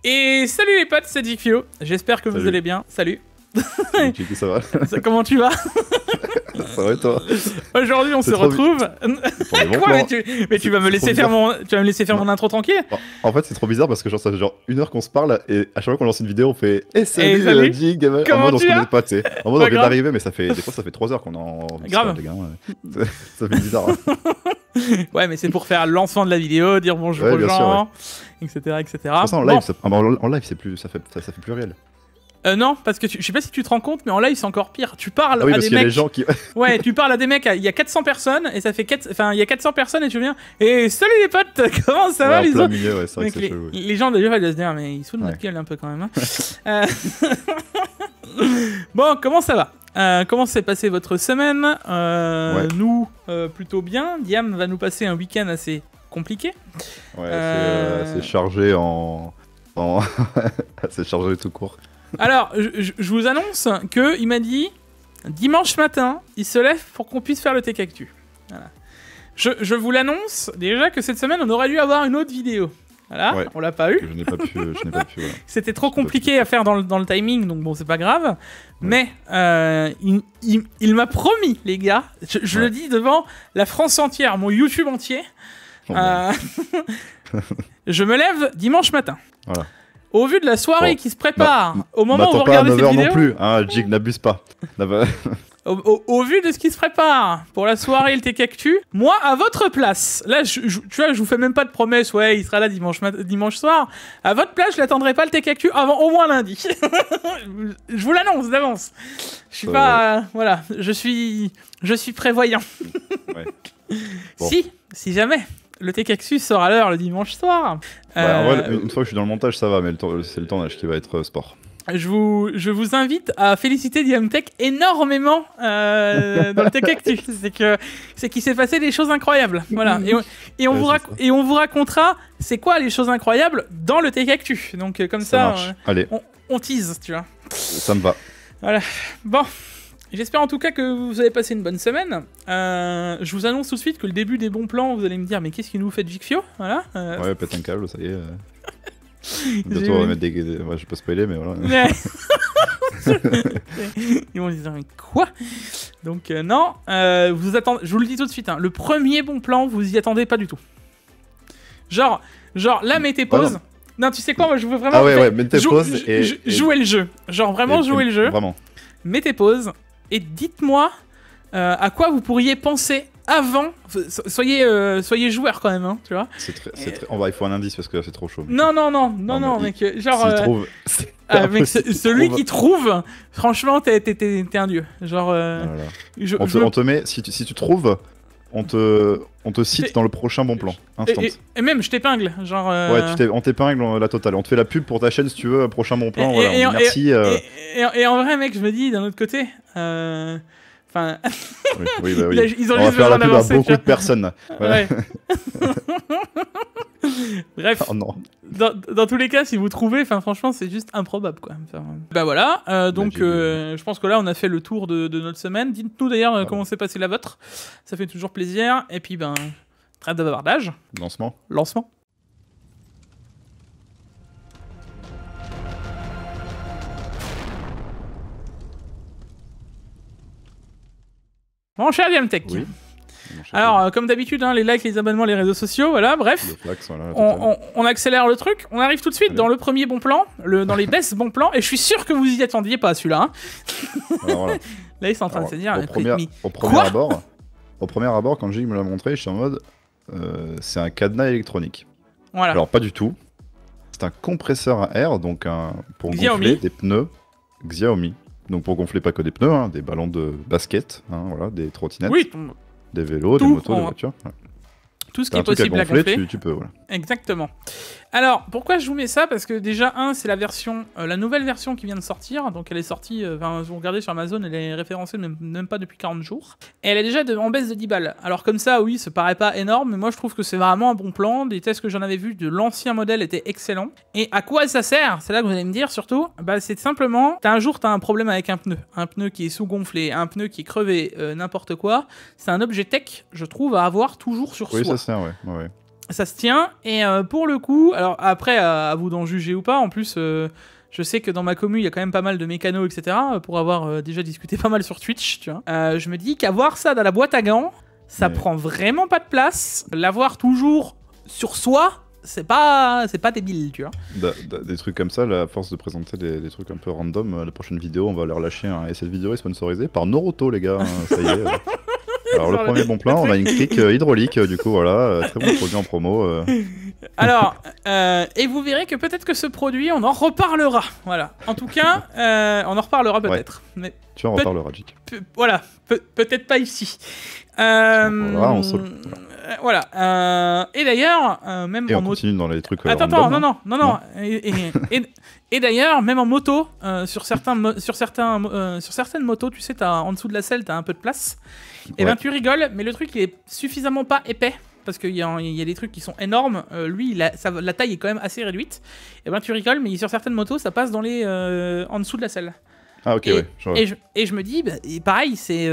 Et salut les potes, c'est Dikfio. J'espère que vous allez bien. Salut. Ça va? Comment tu vas? Ça va et toi? Aujourd'hui on se retrouve. Quoi? Mais tu vas me laisser faire mon intro tranquille? En fait c'est trop bizarre parce que genre ça fait genre 1 heure qu'on se parle et à chaque fois qu'on lance une vidéo on fait « Eh salut Dig !» En mode on se connaît pas, tu sais. En mode on vient d'arriver mais des fois ça fait 3 heures qu'on est en... Grave. Les gars, ouais. Ça fait bizarre. Ouais mais c'est pour faire le lancement de la vidéo, dire bonjour aux gens, etc. etc. De toute façon en live, ça fait plus réel. Non, parce que je sais pas si tu te rends compte, mais en live c'est encore pire. Tu parles à des mecs. Les gens qui... Ouais, tu parles à des mecs, il y a 400 personnes et ça fait il y a 400 personnes et tu viens et salut les potes, comment ça va les autres? Ouais, c'est vrai que c'est chelou. Les gens d'ailleurs ils doivent se dire mais ils se foutent de notre gueule un peu quand même. Hein. Bon, comment ça va? Comment s'est passée votre semaine? Nous, plutôt bien. Diam va nous passer un week-end assez compliqué. Ouais, c'est chargé c'est chargé tout court. Alors, je vous annonce qu'il m'a dit, dimanche matin, il se lève pour qu'on puisse faire le Tech Actu. Voilà. Je vous l'annonce déjà que cette semaine, on aurait dû avoir une autre vidéo. Voilà, ouais, on l'a pas eu. Je n'ai pas pu. Voilà. C'était trop compliqué à faire dans le timing, donc bon, c'est pas grave. Ouais. Mais il m'a promis, les gars, je le dis devant la France entière, mon YouTube entier, je me lève dimanche matin. Voilà. Au vu de la soirée qui se prépare, au moment où vous regardez cette vidéo... non plus, hein, Jig, n'abuse pas. Au vu de ce qui se prépare pour la soirée et le Tech Actu, moi, à votre place, là, tu vois, je vous fais même pas de promesse, ouais, il sera là dimanche soir. À votre place, je l'attendrai pas le Tech Actu avant au moins lundi. Je vous l'annonce d'avance. Je suis pas... voilà, je suis prévoyant. Ouais. Bon. Si jamais... Le Tech Actu sort à l'heure le dimanche soir. Ouais, en vrai, une fois que je suis dans le montage, ça va, mais c'est le tournage qui va être sport. Je vous invite à féliciter Diamtech énormément dans le Tech Actu. C'est qu'il s'est passé des choses incroyables. Voilà. Et on vous racontera c'est quoi les choses incroyables dans le Tech Actu. Donc comme ça allez. On tease, tu vois. Ça me va. Voilà. Bon. J'espère en tout cas que vous avez passé une bonne semaine. Je vous annonce tout de suite que le début des bons plans, vous allez me dire mais qu'est-ce qu'il nous fait de Dikfio? Voilà. Ouais, pète un câble, ça y est. Bientôt on va mettre des... Ouais, je vais pas spoiler, mais voilà. Ils vont se dire mais quoi? Donc non, vous attendez. Je vous le dis tout de suite, hein, le premier bon plan, vous y attendez pas du tout. Genre là, mettez pause. Non, tu sais quoi, moi je veux vraiment... Ah ouais, mettez pause et... Jouer le jeu. Genre vraiment jouer le jeu. Vraiment. Mettez pause. Et dites-moi à quoi vous pourriez penser avant. Soyez joueur quand même, hein, tu vois. Il faut un indice parce que c'est trop chaud. Non, mec. Genre. Mec, celui qui trouve, franchement, t'es un dieu. Genre. On te met. Si tu trouves, on te cite dans le prochain bon plan. Instant. Et même, je t'épingle. Genre. Ouais, on t'épingle la totale. On te fait la pub pour ta chaîne si tu veux. Prochain bon plan. Voilà, merci. Et en vrai, mec, je me dis d'un autre côté. Enfin. Oui. Ils ont on va faire la pub à beaucoup de personnes. Ouais. Bref. Oh non. Dans tous les cas, si vous trouvez, franchement, c'est juste improbable, quoi. Bah voilà. Donc, je pense que là, on a fait le tour de notre semaine. Dites-nous d'ailleurs comment s'est passé la vôtre. Ça fait toujours plaisir. Et puis, trêve de bavardage. Lancement. Mon cher Diamtech. Oui. Alors, comme d'habitude, les likes, les abonnements, les réseaux sociaux, voilà, bref. On accélère le truc. On arrive tout de suite dans le premier bon plan, dans les best bons plans, et je suis sûr que vous y attendiez pas celui-là. Hein. Alors, voilà. Là, ils sont en train de se dire... Au premier abord, quand Jig me l'a montré, je suis en mode... c'est un cadenas électronique. Voilà. Alors, pas du tout. C'est un compresseur à air, donc pour gonfler des pneus Xiaomi. Donc pour gonfler pas que des pneus, des ballons de basket, voilà, des trottinettes, des vélos, des motos, des voitures. Ouais. Tout ce qui est possible à gonfler. Tu peux, voilà. Exactement. Alors, pourquoi je vous mets ça? Parce que déjà, c'est la version, la nouvelle version qui vient de sortir. Donc, elle est sortie, vous regardez sur Amazon, elle est référencée même pas depuis 40 jours. Et elle est déjà en baisse de 10 balles. Alors, comme ça, oui, ça paraît pas énorme, mais moi, je trouve que c'est vraiment un bon plan. Des tests que j'en avais vus de l'ancien modèle étaient excellents. Et à quoi ça sert? C'est là que vous allez me dire, surtout. C'est simplement, t'as un problème avec un pneu qui est sous-gonflé, un pneu qui est crevé, n'importe quoi. C'est un objet tech, je trouve, à avoir toujours sur soi. Oui, ça sert, ouais. Ça se tient. Et pour le coup, alors après, à vous d'en juger ou pas. En plus, je sais que dans ma commu, il y a quand même pas mal de mécanos, etc. Pour avoir déjà discuté pas mal sur Twitch, tu vois. Je me dis qu'avoir ça dans la boîte à gants, ça prend vraiment pas de place. L'avoir toujours sur soi, c'est pas débile, tu vois. Des trucs comme ça, à force de présenter des trucs un peu random, la prochaine vidéo, on va leur lâcher et cette vidéo est sponsorisée par Noroto, les gars. Ça y est. Alors, le premier bon plan, on a une crique hydraulique, du coup, voilà, très bon produit en promo. Alors, et vous verrez que peut-être que ce produit, on en reparlera. Voilà. En tout cas, on en reparlera peut-être. Ouais. Mais tu en reparleras, Jik. Voilà, peut-être pas ici. Voilà, voilà. Et d'ailleurs, même et en on continue dans les trucs. Attends, non. Et d'ailleurs, même en moto, sur certaines motos, tu sais, en dessous de la selle, t'as un peu de place. Et ben tu rigoles, mais le truc il est suffisamment pas épais. Parce qu'il y a des trucs qui sont énormes. Lui, la taille est quand même assez réduite. Et ben tu rigoles, mais sur certaines motos, ça passe dans en dessous de la selle. Ah ok, et je me dis, pareil, c'est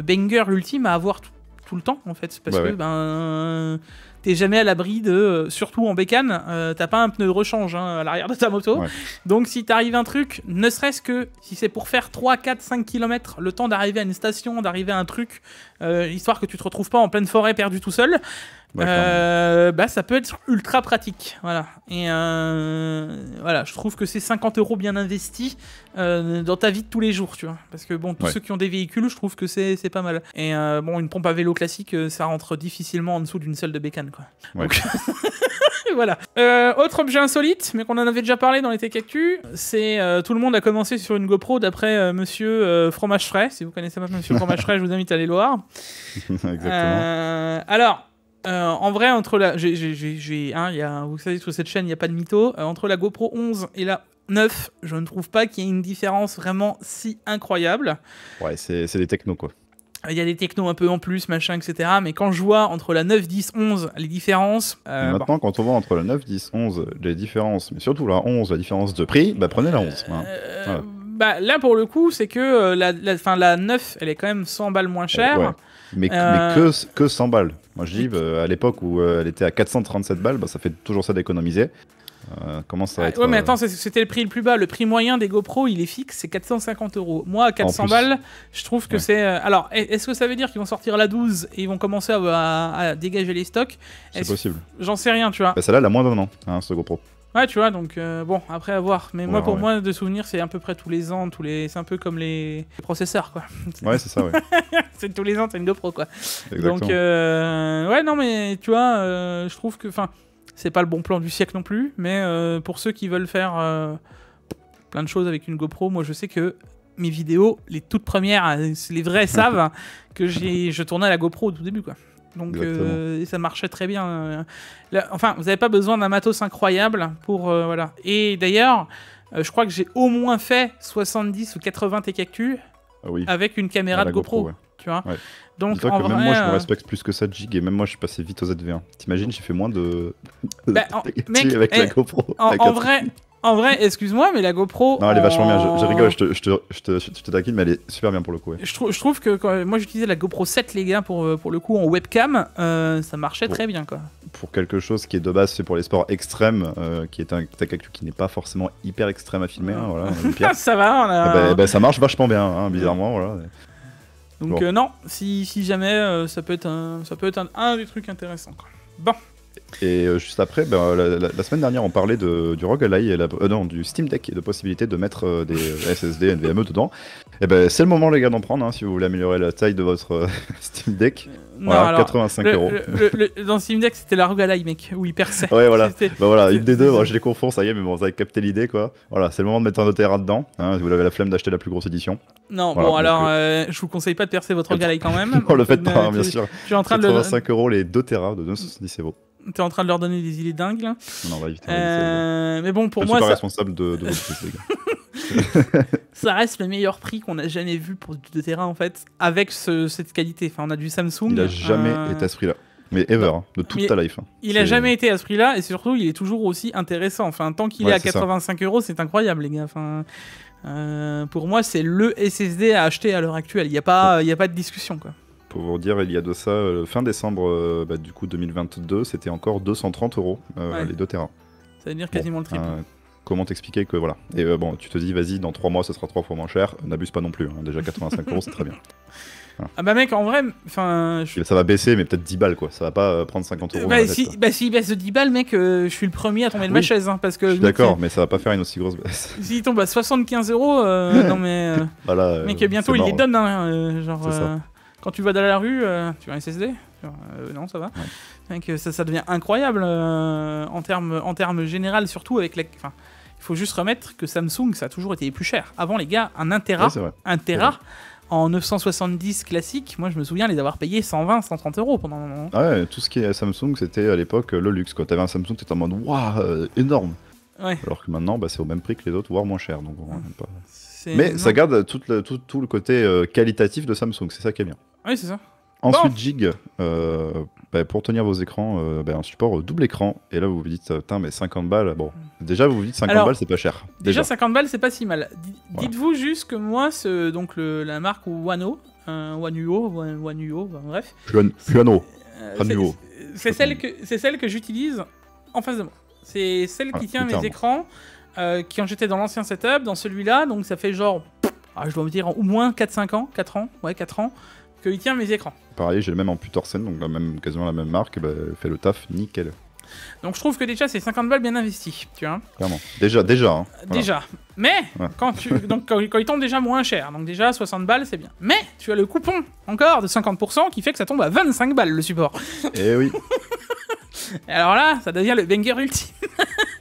banger ultime à avoir tout le temps, en fait. Parce que t'es jamais à l'abri de... surtout en bécane, t'as pas un pneu de rechange à l'arrière de ta moto. Ouais. Donc si t'arrive un truc, ne serait-ce que si c'est pour faire 3, 4, 5 km, le temps d'arriver à une station, d'arriver à un truc, histoire que tu te retrouves pas en pleine forêt perdu tout seul, ça peut être ultra pratique. Voilà. Et voilà, je trouve que c'est 50 € bien investis dans ta vie de tous les jours, tu vois. Parce que bon, tous ceux qui ont des véhicules, je trouve que c'est pas mal. Et bon, une pompe à vélo classique, ça rentre difficilement en dessous d'une selle de bécane, quoi. Ouais. Donc... Voilà. Autre objet insolite, mais qu'on en avait déjà parlé dans les Tech Actu, c'est tout le monde a commencé sur une GoPro d'après Monsieur Fromage Frais. Si vous connaissez pas Monsieur Fromage Frais, je vous invite à aller le voir. Exactement. Alors, en vrai, entre la, vous savez sur cette chaîne, il n'y a pas de mytho. Entre la GoPro 11 et la 9, je ne trouve pas qu'il y ait une différence vraiment si incroyable. Ouais, c'est des technos, quoi. Il y a des technos un peu en plus, machin, etc. Mais quand je vois entre la 9, 10, 11, les différences... Maintenant, quand on voit entre la 9, 10, 11, les différences, mais surtout la 11, la différence de prix, prenez la 11. Voilà. Là, pour le coup, c'est que la 9, elle est quand même 100 balles moins chère. Ouais. Mais que 100 balles. Moi, je dis, à l'époque où elle était à 437 balles, ça fait toujours ça d'économiser. Comment ça va être... Ouais, mais attends, c'était le prix le plus bas. Le prix moyen des GoPro, il est fixe, c'est 450 €. Moi, à 400 balles, je trouve que c'est... Alors, est-ce que ça veut dire qu'ils vont sortir la 12 et ils vont commencer à dégager les stocks? C'est possible. J'en sais rien, tu vois. Celle-là, elle a moins d'un an, ce GoPro. Ouais, tu vois, donc bon, après à voir. Mais moi, pour moi, de souvenir, c'est à peu près tous les ans, c'est un peu comme les processeurs, quoi. Ouais, c'est ça, ouais. C'est tous les ans, t'as une GoPro, quoi. Exactement. Donc, ouais, non, mais tu vois, je trouve que, c'est pas le bon plan du siècle non plus, mais pour ceux qui veulent faire plein de choses avec une GoPro, moi, je sais que mes vidéos, les toutes premières, les vrais savent que je tournais à la GoPro au tout début, quoi. Donc ça marchait très bien. Enfin, vous n'avez pas besoin d'un matos incroyable pour... voilà. Et d'ailleurs, je crois que j'ai au moins fait 70 ou 80 Tech Actu avec une caméra de GoPro. Tu vois. Donc, en vrai, même moi, je me respecte plus que ça, Jig, et même moi, je suis passé vite au ZV1. T'imagines, j'ai fait moins de... mec, avec la GoPro. En vrai, excuse-moi, mais la GoPro... Non, elle est vachement bien, je rigole, je te taquine, mais elle est super bien pour le coup. Ouais. Je trouve que moi j'utilisais la GoPro 7, les gars, pour le coup, en webcam, ça marchait très bien, quoi. Pour quelque chose qui est de base fait pour les sports extrêmes, qui est un Tech Actu qui n'est pas forcément hyper extrême à filmer, voilà. Ça va, ça marche vachement bien, bizarrement, voilà. Donc non, si jamais, ça peut être un des trucs intéressants, quoi. Bon. Et juste après, la semaine dernière, on parlait du ROG Ally, du Steam Deck et de possibilité de mettre des SSD NVMe dedans. Et c'est le moment, les gars, d'en prendre si vous voulez améliorer la taille de votre Steam Deck. Voilà, 85 €. Dans Steam Deck, c'était la ROG Ally, mec, où il perçait. Ouais, voilà. Voilà, une des deux, je les confonds, ça y est, mais bon, vous avez capté l'idée, quoi. Voilà, c'est le moment de mettre un Otera dedans, si vous avez la flemme d'acheter la plus grosse édition. Non, voilà, bon, alors, je vous conseille pas de percer votre ROG Ally quand même. Non, le faites pas, bien sûr. Tu es en train 85 € les 2 Tera de 270, c'est beau. T'es en train de leur donner des idées dingues, là. Non, on va éviter. Mais bon, pour moi, je suis pas responsable de votre truc, les gars. Ça reste le meilleur prix qu'on a jamais vu pour du 2 Tera, en fait, avec cette qualité. Enfin, on a du Samsung. Il a jamais été à ce prix-là. Mais ever, de toute ta life. Il a jamais été à ce prix-là, et surtout, il est toujours aussi intéressant. Enfin, tant qu'il est à 85 €, c'est incroyable, les gars. Enfin, pour moi, c'est le SSD à acheter à l'heure actuelle. Il n'y a pas de discussion, quoi. Pour vous dire, il y a de ça, fin décembre du coup 2022, c'était encore 230 € les 2 Tera. Ça veut dire quasiment le triple. Comment t'expliquer que voilà. Et bon, tu te dis, vas-y, dans 3 mois, ça sera 3 fois moins cher. N'abuse pas non plus. Hein. Déjà 85 €, c'est très bien. Voilà. Ah bah mec, en vrai, enfin... Ça va baisser, mais peut-être 10 balles, quoi. Ça va pas prendre 50 €. S'il baisse de 10 balles, mec, je suis le premier à tomber de ma chaise. Hein, parce que, je suis d'accord, mais ça va pas faire une aussi grosse baisse. S'il tombe à 75 €, non mais... voilà, mec, bientôt, il les donne. Hein, genre, quand tu vas dans la rue, tu as un SSD non, ça va. Ouais. Donc, ça devient incroyable en termes général, surtout avec la... Enfin, il faut juste remettre que Samsung, ça a toujours été les plus cher. Avant, les gars, un Tera en 970 classique, moi je me souviens les avoir payés 120, 130 € pendant un moment. Ah ouais, tout ce qui est Samsung, c'était à l'époque le luxe. Quand t'avais un Samsung, t'étais en mode waouh, énorme. Ouais. Alors que maintenant, c'est au même prix que les autres, voire moins cher. Donc, pas... Mais ça garde tout le côté qualitatif de Samsung, c'est ça qui est bien. Oui, c'est ça. Ensuite, Jig, pour tenir vos écrans, un support double écran. Et là, vous vous dites, putain, mais 50 balles. Bon, déjà, vous vous dites 50 balles, c'est pas cher. Déjà, 50 balles, c'est pas si mal. Dites-vous juste que moi, donc la marque Wanuo, bref. Wanuo. C'est celle que j'utilise en face de moi. C'est celle qui tient mes écrans, qui ont j'étais dans l'ancien setup, dans celui-là. Donc, ça fait genre, je dois me dire, au moins 4 ans, qu'il tient mes écrans. Pareil, j'ai le même en Putorsen, donc quasiment la même marque, fait le taf nickel. Donc je trouve que déjà c'est 50 balles bien investies, tu vois. Clairement. Déjà. Hein. Déjà. Mais quand il tombe déjà moins cher, donc déjà 60 balles c'est bien. Mais tu as le coupon encore de 50% qui fait que ça tombe à 25 balles le support. Eh oui. Et alors là, ça devient le banger ultime.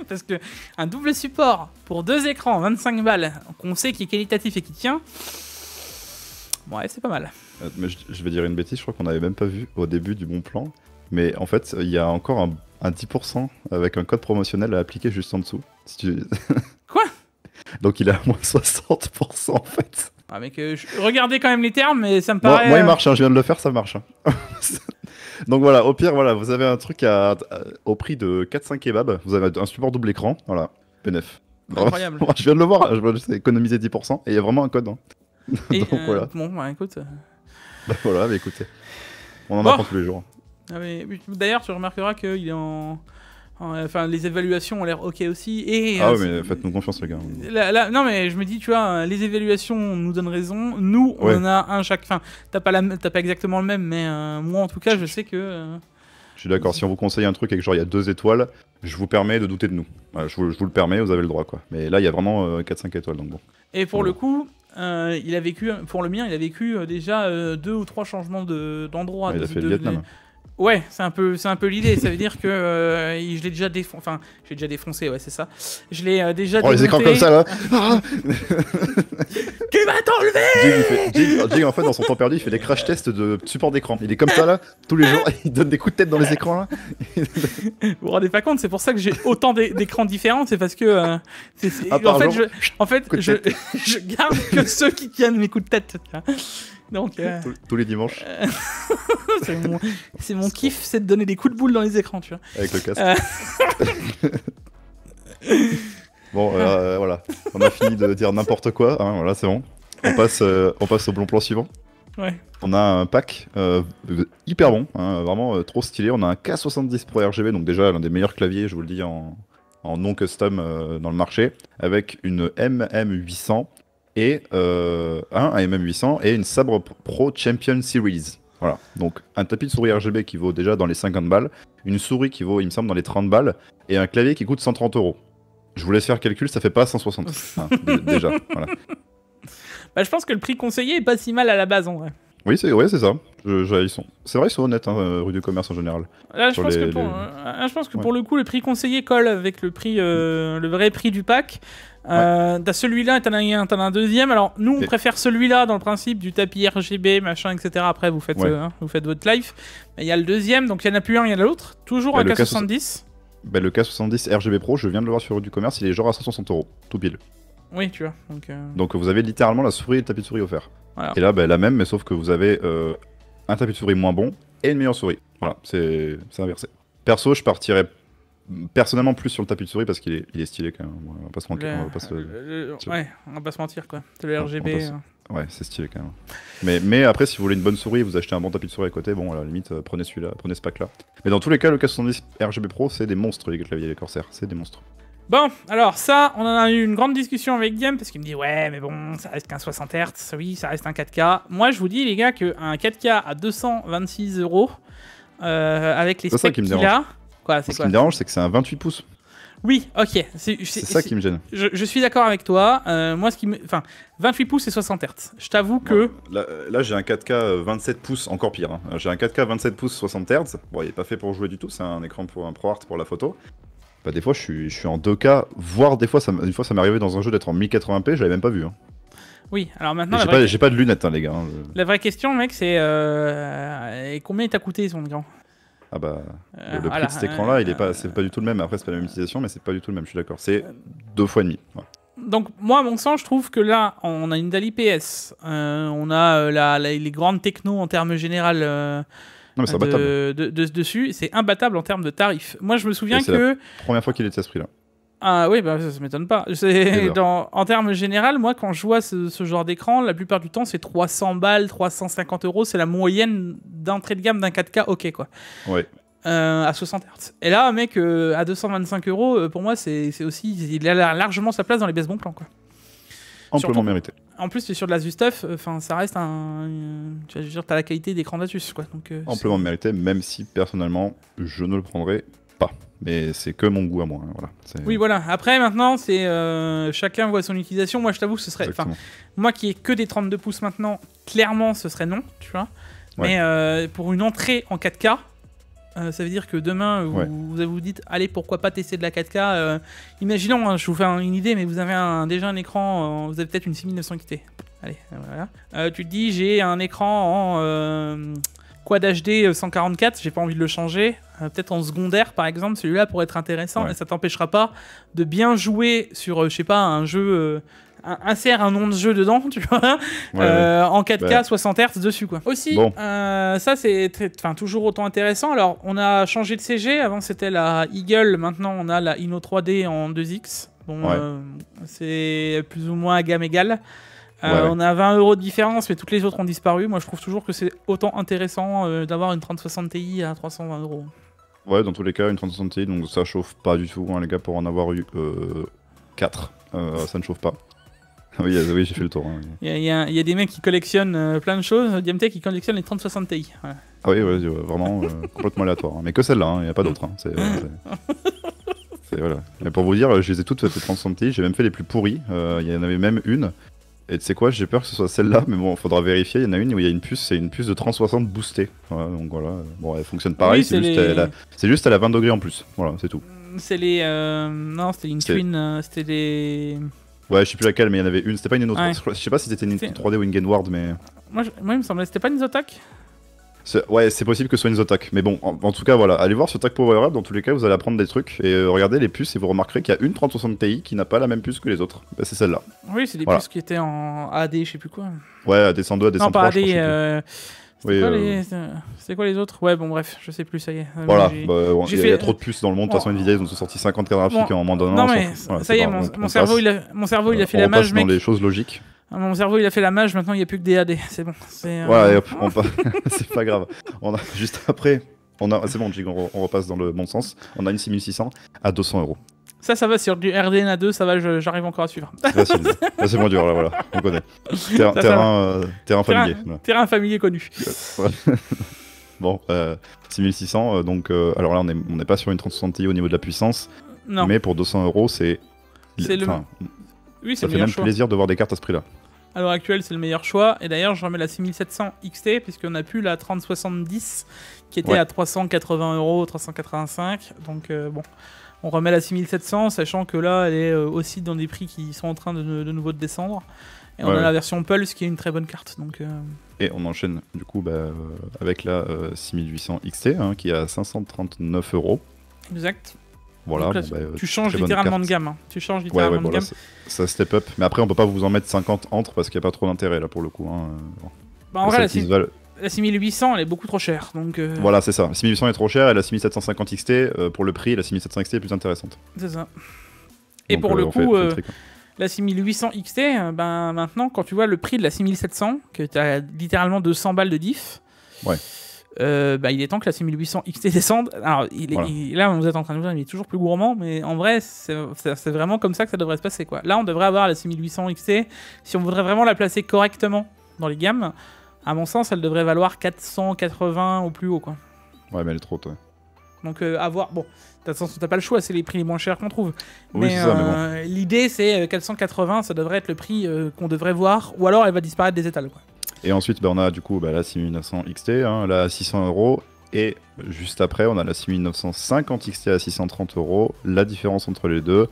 Parce que un double support pour 2 écrans, 25 balles, qu'on sait qui est qualitatif et qui tient. Ouais, c'est pas mal. Mais je vais dire une bêtise, je crois qu'on n'avait même pas vu au début du bon plan. Mais en fait, il y a encore un 10% avec un code promotionnel à appliquer juste en dessous. Quoi? Donc il est à moins 60% en fait. Ah mec, regardez quand même les termes, mais ça me paraît... Moi il marche, hein, je viens de le faire, ça marche. Hein. Donc voilà, au pire, vous avez un truc au prix de 4-5 kebabs, vous avez un support double écran, voilà, PNF. Incroyable. Je viens de le voir, je vais économiser 10%, et il y a vraiment un code. Hein. Et donc voilà. Bon, écoute... voilà, mais écoutez, on en apprend tous les jours. Ah, d'ailleurs, tu remarqueras qu'il est enfin, les évaluations ont l'air ok aussi. Et, oui, mais faites-nous confiance, les gars. Non, mais je me dis, tu vois, les évaluations nous donnent raison. Nous, on en a un chaque. Enfin, t'as pas exactement le même, mais moi, en tout cas, je sais que. Je suis d'accord. Si on vous conseille un truc et que genre il y a 2 étoiles, je vous permets de douter de nous. Voilà, je vous le permets, vous avez le droit, quoi. Mais là, il y a vraiment 4-5 étoiles, donc bon. Et pour le coup. Il a vécu, pour le mien, il a vécu déjà 2 ou 3 changements d'endroit. Il a fait le Vietnam. Ouais, c'est un peu l'idée. Ça veut dire que je l'ai déjà défoncé. Enfin, je l'ai déjà défoncé, ouais, c'est ça. Je l'ai déjà démonté. Les écrans comme ça, là. Tu vas t'enlever. Jig, en fait, dans son temps perdu, il fait des crash tests de support d'écran. Il est comme ça, là, tous les jours. Il donne des coups de tête dans les écrans, là. Vous vous rendez pas compte, c'est pour ça que j'ai autant d'écrans différents. C'est parce que... en fait, je garde que ceux qui tiennent mes coups de tête. Donc, tous les dimanches. c'est mon kiff, c'est de donner des coups de boule dans les écrans, tu vois. Avec le casque. Bon, voilà. On a fini de dire n'importe quoi. Hein, voilà, c'est bon. On passe au bon plan suivant. Ouais. On a un pack hyper bon, hein, vraiment trop stylé. On a un K70 Pro RGB, donc déjà l'un des meilleurs claviers, je vous le dis, en non custom dans le marché, avec une MM800. Et un MM800 et une Sabre Pro Champion Series. Voilà, donc un tapis de souris RGB qui vaut déjà dans les 50 balles, une souris qui vaut, il me semble, dans les 30 balles, et un clavier qui coûte 130 €. Je vous laisse faire le calcul, ça fait pas 160. Hein, déjà, voilà. Je pense que le prix conseillé est pas si mal à la base, en vrai. Oui, c'est ça. C'est vrai, ils sont honnêtes, hein, rue du commerce en général. Là, je pense que pour le coup, le prix conseillé colle avec le prix, le vrai prix du pack. T'as celui-là et t'en as un deuxième. Alors, nous, on préfère celui-là dans le principe du tapis RGB, machin, etc. Après, vous faites votre life. Mais il y a le deuxième, donc il y en a plus un, il y en a l'autre. Toujours un K70. Le K70 RGB Pro, je viens de le voir sur rue du commerce, il est genre à 160 €, tout pile. Oui, tu vois. Donc vous avez littéralement la souris et le tapis de souris offert. Voilà. Et là, la même, mais sauf que vous avez un tapis de souris moins bon et une meilleure souris. Voilà, c'est inversé. Perso, je partirais personnellement plus sur le tapis de souris parce qu'il est stylé quand même. On va pas se mentir. Ouais, on va pas se mentir quoi. Le RGB. Ouais, c'est stylé quand même. Mais après, si vous voulez une bonne souris, vous achetez un bon tapis de souris à côté, bon, à la limite, prenez celui-là, prenez ce pack-là. Mais dans tous les cas, le K70 RGB Pro, c'est des monstres, les claviers, les Corsair, c'est des monstres. Bon, alors ça, on en a eu une grande discussion avec Guillaume, parce qu'il me dit, ouais, mais bon, ça reste qu'un 60 Hz, oui, ça reste un 4K. Moi, je vous dis, les gars, qu'un 4K à 226 €, avec les specs qu'il a... Quoi, ce qui me dérange, c'est que c'est un 28 pouces. Oui, ok. C'est ça qui me gêne. Je suis d'accord avec toi. Moi, 28 pouces et 60 Hz. Je t'avoue que... Là j'ai un 4K 27 pouces, encore pire. Hein. J'ai un 4K 27 pouces 60 Hz. Bon, il n'est pas fait pour jouer du tout, c'est un écran pour un ProArt pour la photo. Bah, des fois, je suis en 2K, voire des fois, une fois ça m'est arrivé dans un jeu d'être en 1080p, je l'avais même pas vu. Hein. Oui, alors maintenant... J'ai pas de lunettes, hein, les gars. Hein. La vraie question, mec, c'est... combien il t'a coûté, son écran ? Ah bah, le prix de cet écran-là, c'est pas du tout le même. Après, c'est pas la même utilisation, mais c'est pas du tout le même, je suis d'accord. C'est 2 fois et demi. Ouais. Donc, moi, à mon sens, je trouve que là, on a une DALI PS, on a les grandes technos en termes général dessus, c'est imbattable en termes de tarifs. Moi, je me souviens que... C'est la première fois qu'il était à ce prix-là. Ah oui, bah, ça m'étonne pas. En termes général, moi, quand je vois ce genre d'écran, la plupart du temps, c'est 300 balles, 350 €. C'est la moyenne d'entrée de gamme d'un 4K, ok, quoi. Ouais. À 60 Hz. Et là, mec, à 225 €, pour moi, c'est aussi... Il a largement sa place dans les baisses bons plans, quoi. Amplement mérité. En plus, tu es sur de la Stuff, ça reste tu vas dire, t'as la qualité d'écran d'Asus, quoi. Donc, amplement mérité, même si, personnellement, je ne le prendrai pas. Mais c'est que mon goût à moi. Hein, voilà. Oui, voilà. Après, maintenant, c'est chacun voit son utilisation. Moi, je t'avoue, ce serait... Moi qui ai que des 32 pouces maintenant, clairement, ce serait non, tu vois. Ouais. Mais pour une entrée en 4K, ça veut dire que demain, vous dites, allez, pourquoi pas tester de la 4K imaginons, hein, je vous fais une idée, mais vous avez déjà un écran, vous avez peut-être une 6900 XT. Allez, voilà. Tu te dis, j'ai un écran en... Quad HD 144, j'ai pas envie de le changer. Peut-être en secondaire, par exemple, celui-là pourrait être intéressant, et ça t'empêchera pas de bien jouer sur, je sais pas, un jeu... insère un nom de jeu dedans, tu vois, en 4K 60 Hz dessus, quoi. Aussi, ça c'est toujours autant intéressant. Alors, on a changé de CG. Avant, c'était la Eagle. Maintenant, on a la Inno 3D en 2X. Bon, c'est plus ou moins à gamme égale. On a 20 € de différence, mais toutes les autres ont disparu. Moi, je trouve toujours que c'est autant intéressant d'avoir une 3060 Ti à 320 €. Ouais, dans tous les cas, une 3060 Ti, donc ça chauffe pas du tout, hein, les gars, pour en avoir eu 4. Ça ne chauffe pas. Oui, j'ai fait le tour. Hein. Il y a des mecs qui collectionnent plein de choses. Diamtech qui collectionne les 3060 Ti. Voilà. Ah oui, vraiment complètement aléatoire. Hein. Mais que celle-là, il n'y a pas d'autres. Hein. Voilà. Mais pour vous dire, je les ai toutes faites les 3060 Ti. J'ai même fait les plus pourries. Il y en avait même une. Et tu sais quoi, j'ai peur que ce soit celle-là, mais bon, faudra vérifier. Il y en a une où il y a une puce, c'est une puce de 3060 boostée. Voilà, donc voilà. Bon, elle fonctionne pareil, c'est juste elle a 20 degrés en plus. Voilà, c'est tout. C'est les. Non, c'était une Twin. C'était les. Ouais, je sais plus laquelle, mais il y en avait une. C'était pas une autre. Je sais pas si c'était une 3D ou une Gainward, mais. Moi, il me semblait. C'était pas une Zotac ? Ouais, c'est possible que ce soit une Zotac. Mais bon, en tout cas, voilà. Allez voir ce Tac Power Up. Dans tous les cas, vous allez apprendre des trucs. Et regardez les puces et vous remarquerez qu'il y a une 3060 Ti qui n'a pas la même puce que les autres. Bah, c'est celle-là. Oui, c'est des puces qui étaient en AD, je sais plus quoi. Ouais, AD 102, AD 103. Non, pas AD. C'était quoi les autres ? Ouais, bon, bref, je sais plus, ça y est. Voilà, il y a trop de puces dans le monde. De toute façon, Nvidia, ils ont sorti 50 cartes graphiques en moins d'un an. Non, mais ça y est, mon cerveau, il a fait la mage, mec. Dans les choses logiques. Mon cerveau, il a fait la mage, maintenant, il n'y a plus que des AD. C'est bon. Voilà, et hop, c'est pas grave. Juste après, c'est bon, on repasse dans le bon sens. On a une 6600 à 200 €. Ça va sur du RDNA 2, ça va, j'arrive encore à suivre. Là, c'est moins dur, là, voilà, on connaît. Terrain familier. Terrain familier connu. Bon, 6600, donc, alors là, on n'est pas sur une 3060 Ti au niveau de la puissance, mais pour 200 €, c'est oui, ça fait même plaisir de voir des cartes à ce prix-là. À l'heure actuelle, c'est le meilleur choix. Et d'ailleurs, je remets la 6700 XT, puisqu'on a plus la 3070 qui était à 380 €, 385. Donc, bon, on remet la 6700, sachant que là, elle est aussi dans des prix qui sont en train de nouveau de descendre. Et on a la version Pulse qui est une très bonne carte. Donc, Et on enchaîne du coup avec la 6800 XT qui est à 539 €. Exact. Voilà, là, tu changes littéralement de gamme. Hein. Tu changes littéralement de gamme. Ça step up. Mais après, on peut pas vous en mettre 50 entre parce qu'il n'y a pas trop d'intérêt là pour le coup. Hein. Bah, en vrai, La 6800, elle est beaucoup trop chère. Donc, Voilà, c'est ça. La 6800 est trop chère et la 6750 XT, pour le prix, la 6700 XT est plus intéressante. C'est ça. Et donc, pour le coup, la 6800 XT, ben, maintenant, quand tu vois le prix de la 6700, que tu as littéralement 200 balles de diff, ouais. Bah, il est temps que la 6800 XT descende. Alors, là, vous êtes en train de vous dire, il est toujours plus gourmand, mais en vrai, c'est vraiment comme ça que ça devrait se passer, quoi. Là, on devrait avoir la 6800 XT. Si on voudrait vraiment la placer correctement dans les gammes, à mon sens, elle devrait valoir 480 au plus haut, quoi. Ouais, mais elle est trop haute, ouais. Donc, à voir. Bon, de toute façon, t'as pas le choix, c'est les prix les moins chers qu'on trouve. Oui, c'est ça, mais bon. L'idée, c'est 480, ça devrait être le prix qu'on devrait voir, ou alors elle va disparaître des étals, quoi. Et ensuite, on a du coup la 6900 XT, hein, là à 600 €. Et juste après, on a la 6950 XT à 630 €. La différence entre les deux,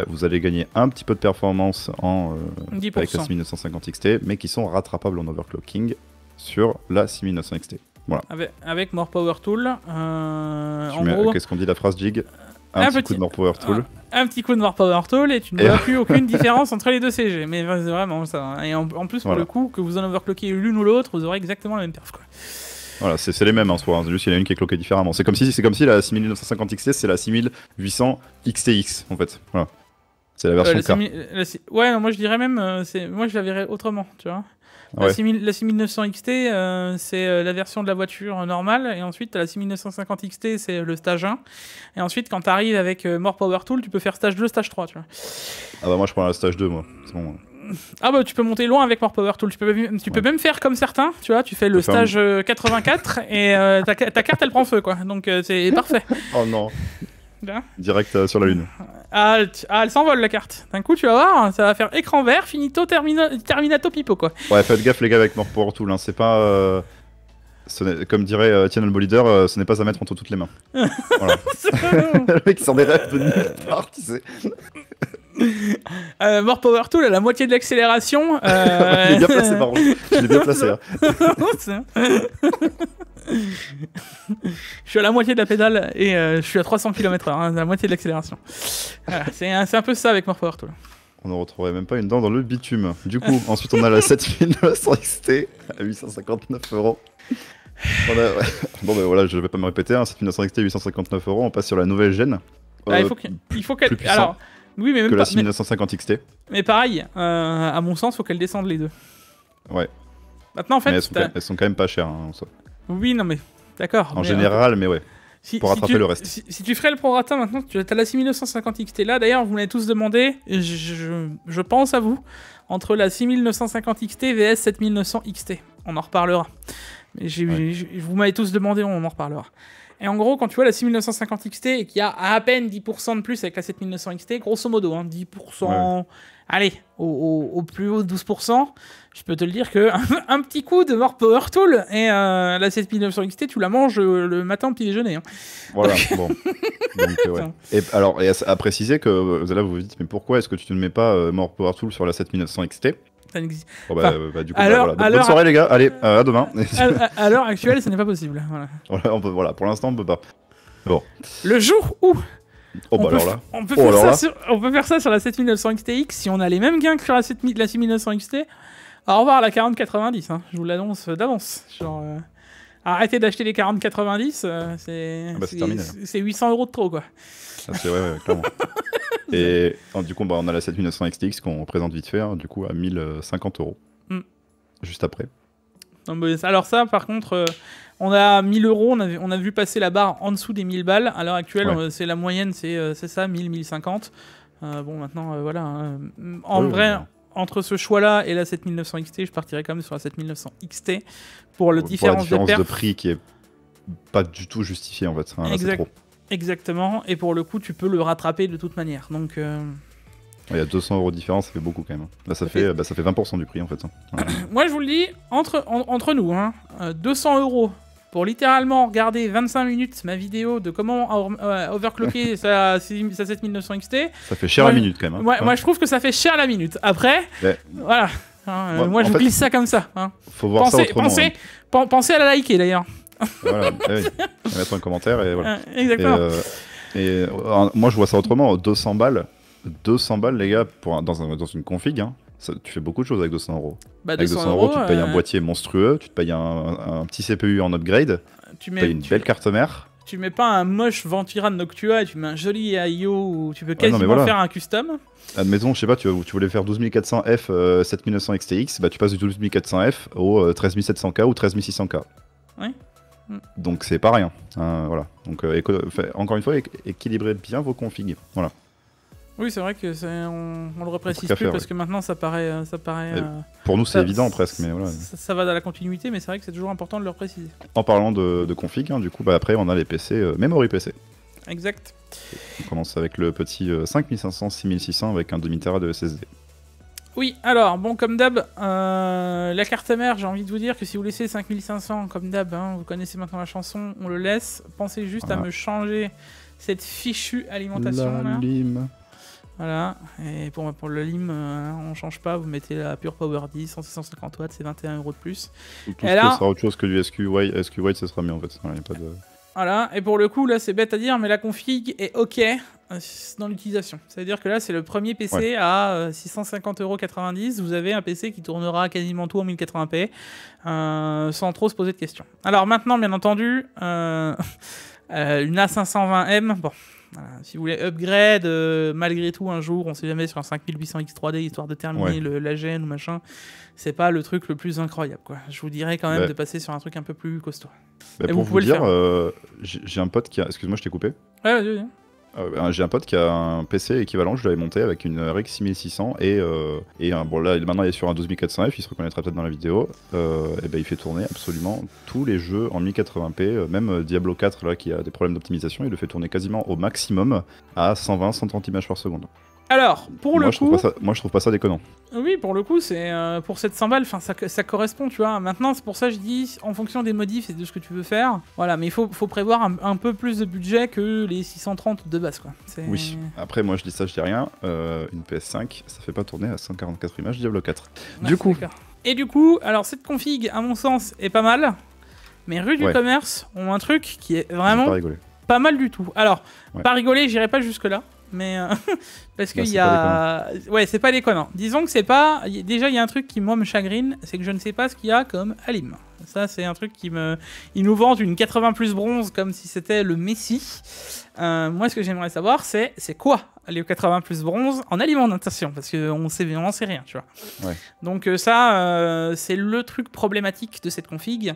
vous allez gagner un petit peu de performance avec la 6950 XT, mais qui sont rattrapables en overclocking sur la 6900 XT. Voilà. Avec More Power Tool. Qu'est-ce qu'on dit la phrase Jig? Un petit coup de More Power Tool. Un petit coup de More Power Tool et tu ne vois plus aucune différence entre les deux CG. Mais c'est vraiment ça. Et en plus, pour le coup, que vous en overcloquez l'une ou l'autre, vous aurez exactement la même perf, quoi. Voilà, c'est les mêmes en soi. Juste qu'il y en a une qui est cloquée différemment. C'est comme si la 6950 XT, c'est la 6800 XTX en fait. Voilà. C'est la version K. Ouais, non, moi je dirais même, moi je la verrais autrement, tu vois. La 6900 XT, c'est la version de la voiture normale, et ensuite la 6950 XT, c'est le stage 1, et ensuite quand tu arrives avec More Power Tool, tu peux faire stage 2, stage 3, tu vois. Ah bah moi je prends la stage 2, moi. C'est bon. Ah bah tu peux monter loin avec More Power Tool, tu peux même faire comme certains, tu vois, tu fais le stage 84, et ta carte elle prend feu, quoi, donc c'est parfait. Oh non. Direct sur la lune. Elle s'envole la carte. D'un coup, tu vas voir, ça va faire écran vert, finito, terminato pipo, quoi. Ouais, faites gaffe les gars avec More Power Tool, hein. C'est pas... comme dirait Tian le leader, ce n'est pas à mettre entre toutes les mains. Voilà. Le mec s'en est rêve de nulle part, tu sais. More Power Tool à la moitié de l'accélération. Je l'ai bien placé par contre. Je l'ai bien placé. Hein. Je suis à la moitié de la pédale et je suis à 300 km/h, hein, à la moitié de l'accélération. Voilà, c'est un peu ça avec More Power Tool. On ne retrouverait même pas une dent dans le bitume. Du coup, ensuite on a la 7900 XT à 859 €. Bon ben voilà, je vais pas me répéter, hein, 7900 XT 859 €, on passe sur la nouvelle gêne. Il faut qu'elle... Alors, oui, mais même que la 6950 XT. Mais pareil, à mon sens, faut qu'elles descendent les deux. Ouais. Maintenant, en fait, mais elles sont quand même pas chères, hein, en soi. Oui, non mais d'accord. En général, mais ouais. Pour rattraper le reste. Si tu ferais le prorata maintenant, tu as la 6950 XT là. D'ailleurs, vous m'avez tous demandé, je pense à vous, entre la 6950 XT vs 7900 XT. On en reparlera. Mais vous m'avez tous demandé, on en reparlera. Et en gros, quand tu vois la 6950 XT et qu'il y a à peine 10% de plus avec la 7900 XT, grosso modo, hein, 10%, allez, au plus haut 12%, je peux te le dire que un petit coup de More Power Tool et la 7900 XT, tu la manges le matin au petit déjeuner. Hein. Voilà, bon. Donc, ouais. Et alors, à préciser que là, vous vous dites, mais pourquoi est-ce que tu ne mets pas More Power Tool sur la 7900 XT? Ça n'existe. Bon, du coup, voilà. Bonne soirée les gars, allez, à demain. À l'heure actuelle, ce n'est pas possible. Voilà, pour l'instant, on peut pas. Bon. Le jour où on peut faire ça sur la 7900 XTX si on a les mêmes gains que sur la 6900 XT. Au revoir la 4090, hein. Je vous l'annonce d'avance. Genre, arrêtez d'acheter les 4090, c'est 800 € de trop, quoi. Ah, c'est ouais, clairement. Et du coup, on a la 7900 XTX qu'on présente vite fait, hein, du coup, à 1050 €. Juste après. Non, mais alors ça, par contre, on a 1000 €, on a vu passer la barre en dessous des 1000 balles. À l'heure actuelle, c'est la moyenne, c'est ça, 1000, 1050. Bon, maintenant, voilà. Hein. En vrai, entre ce choix-là et la 7900 XT, je partirais quand même sur la 7900 XT pour la différence de prix qui est pas du tout justifiée, en fait. Hein, là, c'est trop. Exactement, et pour le coup, tu peux le rattraper de toute manière. Donc, il y a 200 € de différence, ça fait beaucoup quand même. Là, ça fait 20% du prix en fait. Moi, je vous le dis, entre nous, hein, 200 € pour littéralement regarder 25 minutes ma vidéo de comment overclocker sa 7900 XT. Ça fait cher la minute quand même. Hein. Moi, je trouve que ça fait cher la minute. Après, voilà. Moi, je glisse ça comme ça. Hein. Faut voir ça autrement. Pensez à la liker d'ailleurs. Voilà, mettre un commentaire et voilà. Exactement. Et moi je vois ça autrement, 200 balles les gars dans une config, hein, Tu fais beaucoup de choses avec 200 €. Bah, avec 200 €, tu te payes un boîtier monstrueux, tu te payes un petit CPU en upgrade, tu payes une belle carte mère. Tu mets pas un moche Ventura de Noctua et tu mets un joli IO où tu peux quasiment faire un custom. Admettons, je sais pas, tu voulais faire 12400F 7900 XTX, bah tu passes du 12400F au 13700K ou 13600K. Oui. Donc c'est pas rien. Voilà. Donc encore une fois, équilibrez bien vos configs. Voilà. Oui, c'est vrai que on le reprécise plus parce que maintenant ça paraît. Pour nous, c'est évident presque, mais voilà. Ça va dans la continuité, mais c'est vrai que c'est toujours important de le repréciser. En parlant de config, du coup, après on a les PC memory PC. Exact. On commence avec le petit 5500 6600 avec un demi-tera de SSD. Oui, alors, bon, comme d'hab, la carte mère, j'ai envie de vous dire que si vous laissez 5500, comme d'hab, vous connaissez maintenant la chanson, on le laisse. Pensez juste à me changer cette fichue alimentation. La LIM. Voilà, et pour le LIM, on change pas, vous mettez la pure Power 10, 650 watts, c'est 21 € de plus. Tout ce qui sera autre chose que du SQY, ça sera mieux en fait. Voilà, y a pas de... Voilà, et pour le coup, là, c'est bête à dire, mais la config est OK dans l'utilisation. C'est-à-dire que là, c'est le premier PC à 650,90 €. Vous avez un PC qui tournera quasiment tout en 1080p, sans trop se poser de questions. Alors maintenant, bien entendu, une A520M, bon... Voilà. Si vous voulez upgrade, malgré tout, un jour, on sait jamais, sur un 5800X3D, histoire de terminer la gêne ou machin, c'est pas le truc le plus incroyable, quoi. Je vous dirais quand même de passer sur un truc un peu plus costaud. Pour vous dire, j'ai un pote qui a... Excuse-moi, je t'ai coupé. Ouais, vas-y. J'ai un pote qui a un PC équivalent, je l'avais monté avec une RX 6600 et bon là maintenant il est sur un 12400F, il se reconnaîtra peut-être dans la vidéo, et ben il fait tourner absolument tous les jeux en 1080p, même Diablo 4 là qui a des problèmes d'optimisation, il le fait tourner quasiment au maximum à 120-130 images par seconde. Alors, pour le coup... Moi je trouve pas ça déconnant. Oui, pour le coup, c'est pour 700 balles, ça correspond, tu vois. Maintenant, c'est pour ça que je dis, en fonction des modifs et de ce que tu veux faire, voilà, mais il faut prévoir un peu plus de budget que les 630 de base, quoi. Oui, après moi je dis ça, je dis rien, une PS5, ça fait pas tourner à 144 images Diablo 4. Ouais, du coup... Et du coup, alors cette config, à mon sens, est pas mal, mais Rue du Commerce ont un truc qui est vraiment pas mal du tout. Alors, pas rigoler, j'irai pas jusque-là. Mais parce qu'il y a... Ouais, c'est pas déconnant. Disons que c'est pas... Déjà, il y a un truc qui, moi, me chagrine, c'est que je ne sais pas ce qu'il y a comme Alim. Ça, c'est un truc qui me... Ils nous vendent une 80 plus bronze comme si c'était le Messi. Moi, ce que j'aimerais savoir, c'est quoi les 80 plus bronze en alimentation, parce qu'on n'en sait rien, tu vois. Ouais. Donc ça, c'est le truc problématique de cette config.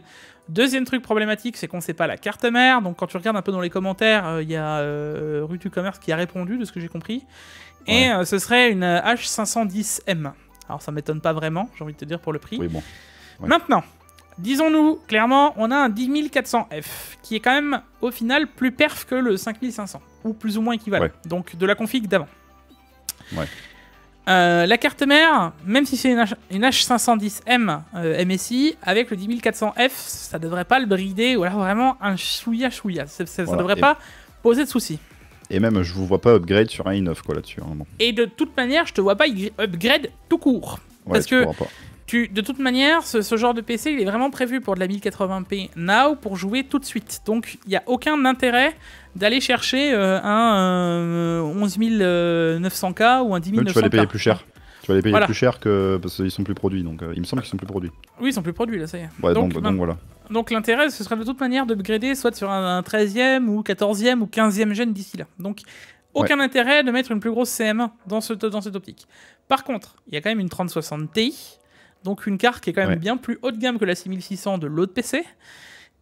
Deuxième truc problématique, c'est qu'on ne sait pas la carte mère. Donc quand tu regardes un peu dans les commentaires, il y a Rue du Commerce qui a répondu, de ce que j'ai compris. Et ce serait une H510M. Alors ça m'étonne pas vraiment, j'ai envie de te dire, pour le prix. Oui, bon. Maintenant, disons-nous, clairement, on a un 10400F, qui est quand même, au final, plus perf que le 5500, ou plus ou moins équivalent. Donc de la config d'avant. La carte mère, même si c'est une H510M MSI, avec le 10400F, ça devrait pas le brider, ou alors vraiment un chouïa. Ça devrait pas poser de soucis. Et même, je vous vois pas upgrade sur un i9 quoi là-dessus. Hein, bon. Et de toute manière, je te vois pas upgrade tout court. Parce que de toute manière, ce genre de PC, il est vraiment prévu pour de la 1080p now, pour jouer tout de suite. Donc, il n'y a aucun intérêt d'aller chercher un 11900K ou un 10900K. Tu vas les payer plus cher. Tu vas les payer plus cher parce qu'ils sont plus produits. Donc, il me semble qu'ils sont plus produits. Oui, ils sont plus produits, là, ça y est. Ouais, donc voilà. Donc, l'intérêt, ce serait de toute manière d'upgrader soit sur un 13e ou 14e ou 15e gène d'ici là. Donc, aucun intérêt de mettre une plus grosse CM1 dans cette optique. Par contre, il y a quand même une 3060 Ti. Donc une carte qui est quand même bien plus haut de gamme que la 6600 de l'autre PC.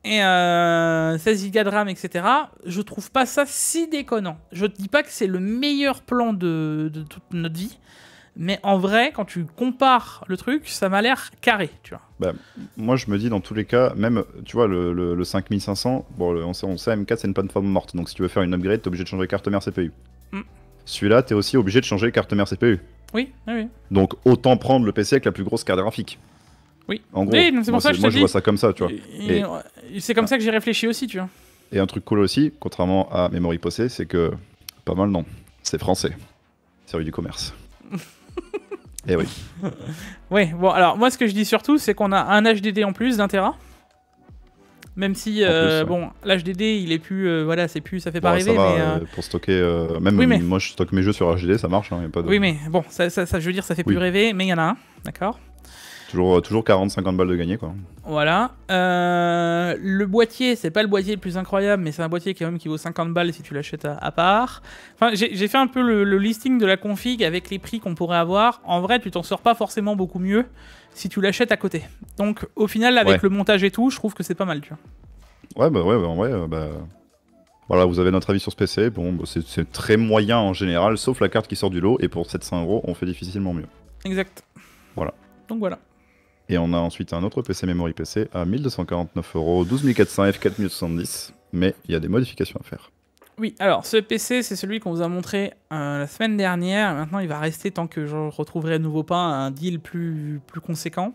Et 16 Go de RAM, etc. Je trouve pas ça si déconnant. Je te dis pas que c'est le meilleur plan de toute notre vie. Mais en vrai, quand tu compares le truc, ça m'a l'air carré, tu vois. Bah, moi, je me dis, dans tous les cas, même, tu vois, le 5500, bon, on sait M4, c'est une plateforme morte. Donc si tu veux faire une upgrade, t'es obligé de changer carte mère CPU. Celui-là, t'es aussi obligé de changer carte mère CPU. Oui. Donc autant prendre le PC avec la plus grosse carte graphique. Oui. En gros, je vois ça comme ça, tu vois. Et c'est comme ça que j'ai réfléchi aussi, tu vois. Et un truc cool aussi, contrairement à Memory PC, c'est que pas mal non, c'est français. C'est Rue du Commerce. Et oui. Oui, bon alors moi ce que je dis surtout, c'est qu'on a un HDD en plus d'1 Tera. Même si, bon, l'HDD, il est plus, voilà, c'est plus, ça fait pas rêver, mais... pour stocker, même moi je stocke mes jeux sur HDD, ça marche, hein, y a pas de... Oui, mais bon, ça, je veux dire, ça fait plus rêver, mais il y en a un, d'accord. Toujours 40-50 balles de gagner, quoi. Voilà. Le boîtier, c'est pas le boîtier le plus incroyable, mais c'est un boîtier quand même qui vaut 50 balles si tu l'achètes à part. Enfin, j'ai fait un peu le listing de la config avec les prix qu'on pourrait avoir. En vrai, tu t'en sors pas forcément beaucoup mieux si tu l'achètes à côté. Donc, au final, avec le montage et tout, je trouve que c'est pas mal, tu vois. En vrai, voilà, vous avez notre avis sur ce PC. Bon, c'est très moyen en général, sauf la carte qui sort du lot. Et pour 700 €, on fait difficilement mieux. Exact. Voilà. Donc voilà. Et on a ensuite un autre PC Memory PC à 1249 €, 12400 F, 4070. Mais il y a des modifications à faire. Oui, alors ce PC, c'est celui qu'on vous a montré la semaine dernière. Maintenant, il va rester tant que je retrouverai à nouveau pas un deal plus conséquent.